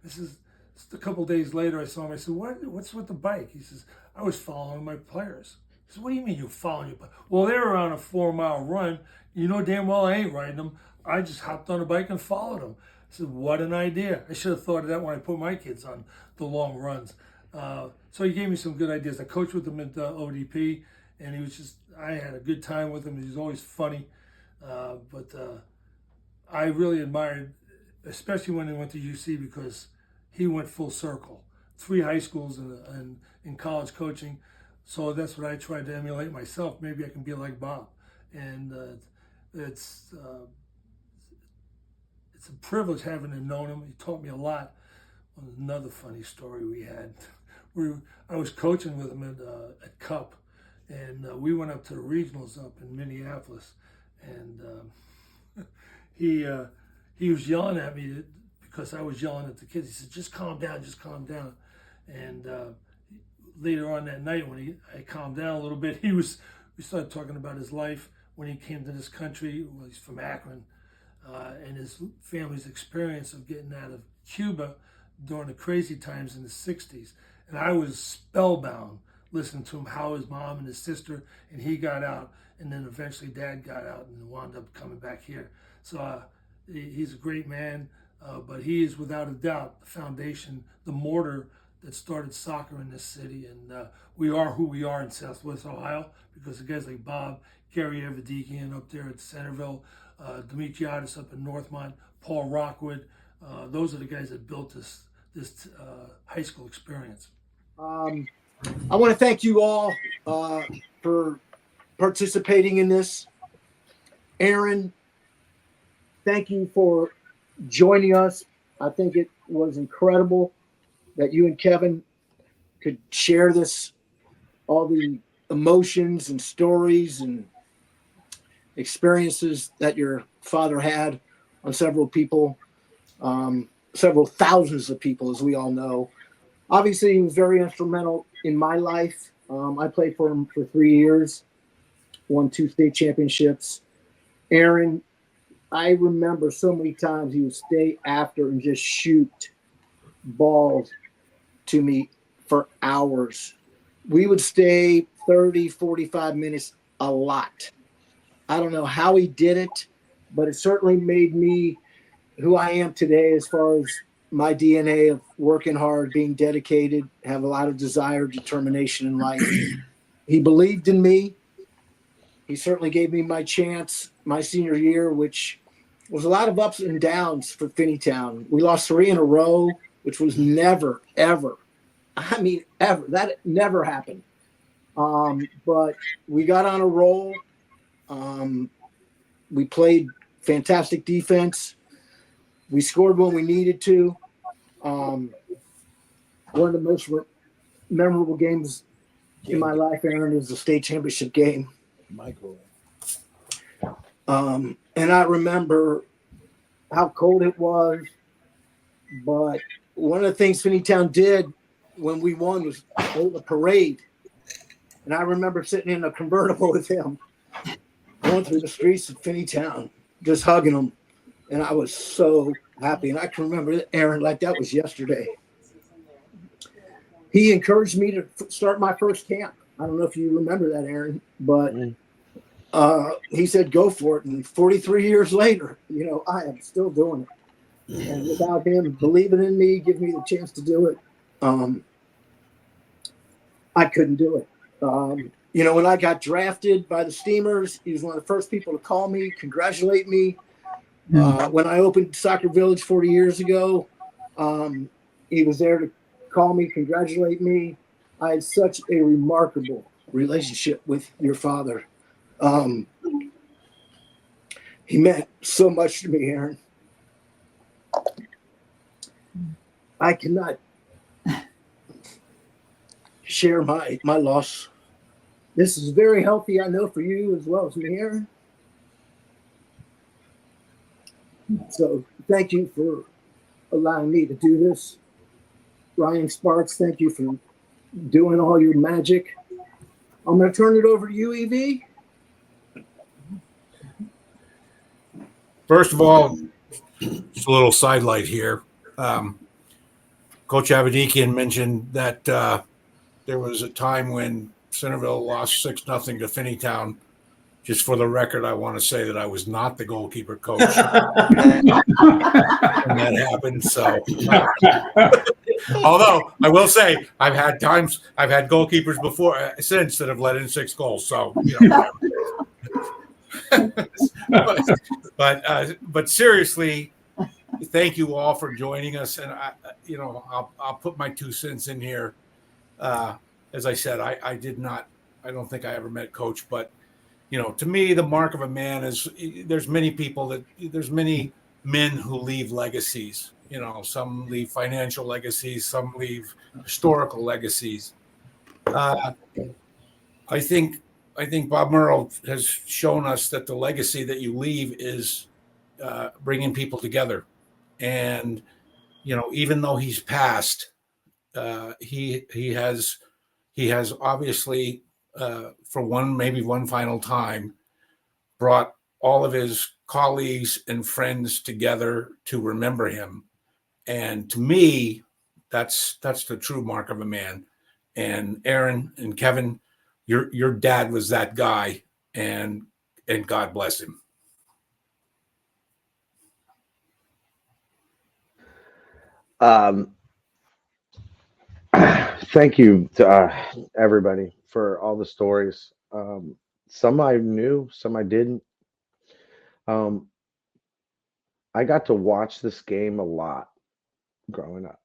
P: This is just a couple days later, I saw him. I said, what's with the bike? He says, I was following my players. I said, what do you mean you're following your bike? Well, they were on a 4-mile run. You know damn well I ain't riding them. I just hopped on a bike and followed them. I said, what an idea. I should have thought of that when I put my kids on the long runs. So he gave me some good ideas. I coached with him at ODP, and I had a good time with him. He was always funny. But I really admired, especially when he went to UC, because he went full circle. 3 high schools and in college coaching. So that's what I tried to emulate myself. Maybe I can be like Bob. And it's a privilege having known him. He taught me a lot. Another funny story we had. I was coaching with him at Cup, and we went up to the regionals up in Minneapolis, and he was yelling at me because I was yelling at the kids. He said, just calm down. And later on that night, when I calmed down a little bit, we started talking about his life when he came to this country. Well, he's from Akron, and his family's experience of getting out of Cuba during the crazy times in the 60s. And I was spellbound listening to him, how his mom and his sister and he got out, and then eventually Dad got out and wound up coming back here. So he's a great man, but he is without a doubt the foundation, the mortar that started soccer in this city. And we are who we are in Southwest Ohio because of guys like Bob, Gary Evadikian up there at Centerville, Demetriadis up in Northmont, Paul Rockwood. Those are the guys that built this high school experience.
C: I want to thank you all for participating in this. Aaron, thank you for joining us. I think it was incredible that you and Kevin could share this, all the emotions and stories and experiences that your father had on several people, several thousands of people, as we all know. Obviously, he was very instrumental in my life. I played for him for 3 years, won 2 state championships. Aaron, I remember so many times he would stay after and just shoot balls to me for hours. We would stay 30, 45 minutes a lot. I don't know how he did it, but it certainly made me who I am today as far as my DNA of working hard, being dedicated, have a lot of desire, determination in life. He believed in me. He certainly gave me my chance my senior year, which was a lot of ups and downs for Finneytown. We lost 3 in a row, which was never, ever. I mean, ever. That never happened. But we got on a roll. We played fantastic defense. We scored when we needed to. One of the most memorable games in my life, Aaron, is the state championship game.
K: Michael.
C: And I remember how cold it was. But one of the things Finneytown did when we won was hold a parade. And I remember sitting in a convertible with him, going through the streets of Finneytown, just hugging him. And I was so happy. And I can remember Aaron like that was yesterday. he encouraged me to start my first camp. I don't know if you remember that, Aaron, but he said, go for it. And 43 years later, I am still doing it. And without him believing in me, giving me the chance to do it, I couldn't do it. When I got drafted by the Steamers, he was one of the first people to call me, congratulate me. When I opened Soccer Village 40 years ago, he was there to call me, congratulate me. I had such a remarkable relationship with your father. He meant so much to me, Aaron. I cannot share my loss. This is very healthy, I know, for you as well as me, Aaron. So thank you for allowing me to do this. Ryan Sparks, thank you for doing all your magic. I'm going to turn it over to you, EV.
B: First of all, just a little sidelight here. Coach Avedikian mentioned that there was a time when Centerville lost 6-0 to Finneytown. Just for the record, I want to say that I was not the goalkeeper coach when that happened. So, although I will say I've had goalkeepers before since that have let in 6 goals. So, but seriously, thank you all for joining us. And I'll put my 2 cents in here. As I said, I don't think I ever met Coach, but to me, the mark of a man is there's many men who leave legacies. Some leave financial legacies, some leave historical legacies. I think Bob Muro has shown us that the legacy that you leave is bringing people together. And, even though he's passed, he has obviously, for maybe one final time, brought all of his colleagues and friends together to remember him. And to me, that's the true mark of a man. And Aaron and Kevin, your dad was that guy, and God bless him.
E: Thank you to everybody for all the stories. Some I knew, some I didn't. I got to watch this game a lot growing up.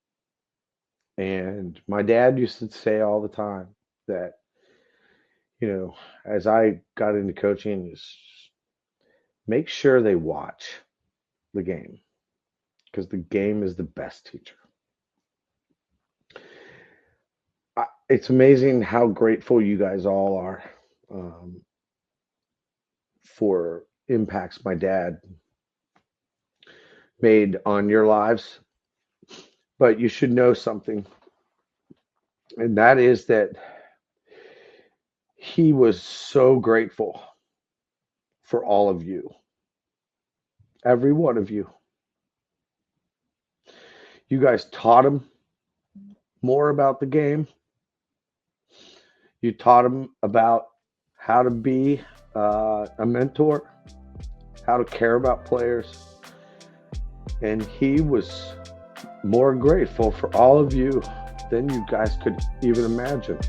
E: And my dad used to say all the time that, as I got into coaching, is make sure they watch the game, because the game is the best teacher. It's amazing how grateful you guys all are for impacts my dad made on your lives. But you should know something, and that is that he was so grateful for all of you, every one of you. You guys taught him more about the game. You taught him about how to be a mentor, how to care about players. And he was more grateful for all of you than you guys could even imagine.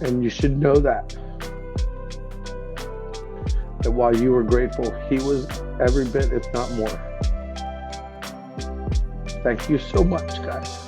E: And you should know that while you were grateful, he was every bit, if not more. Thank you so much, guys.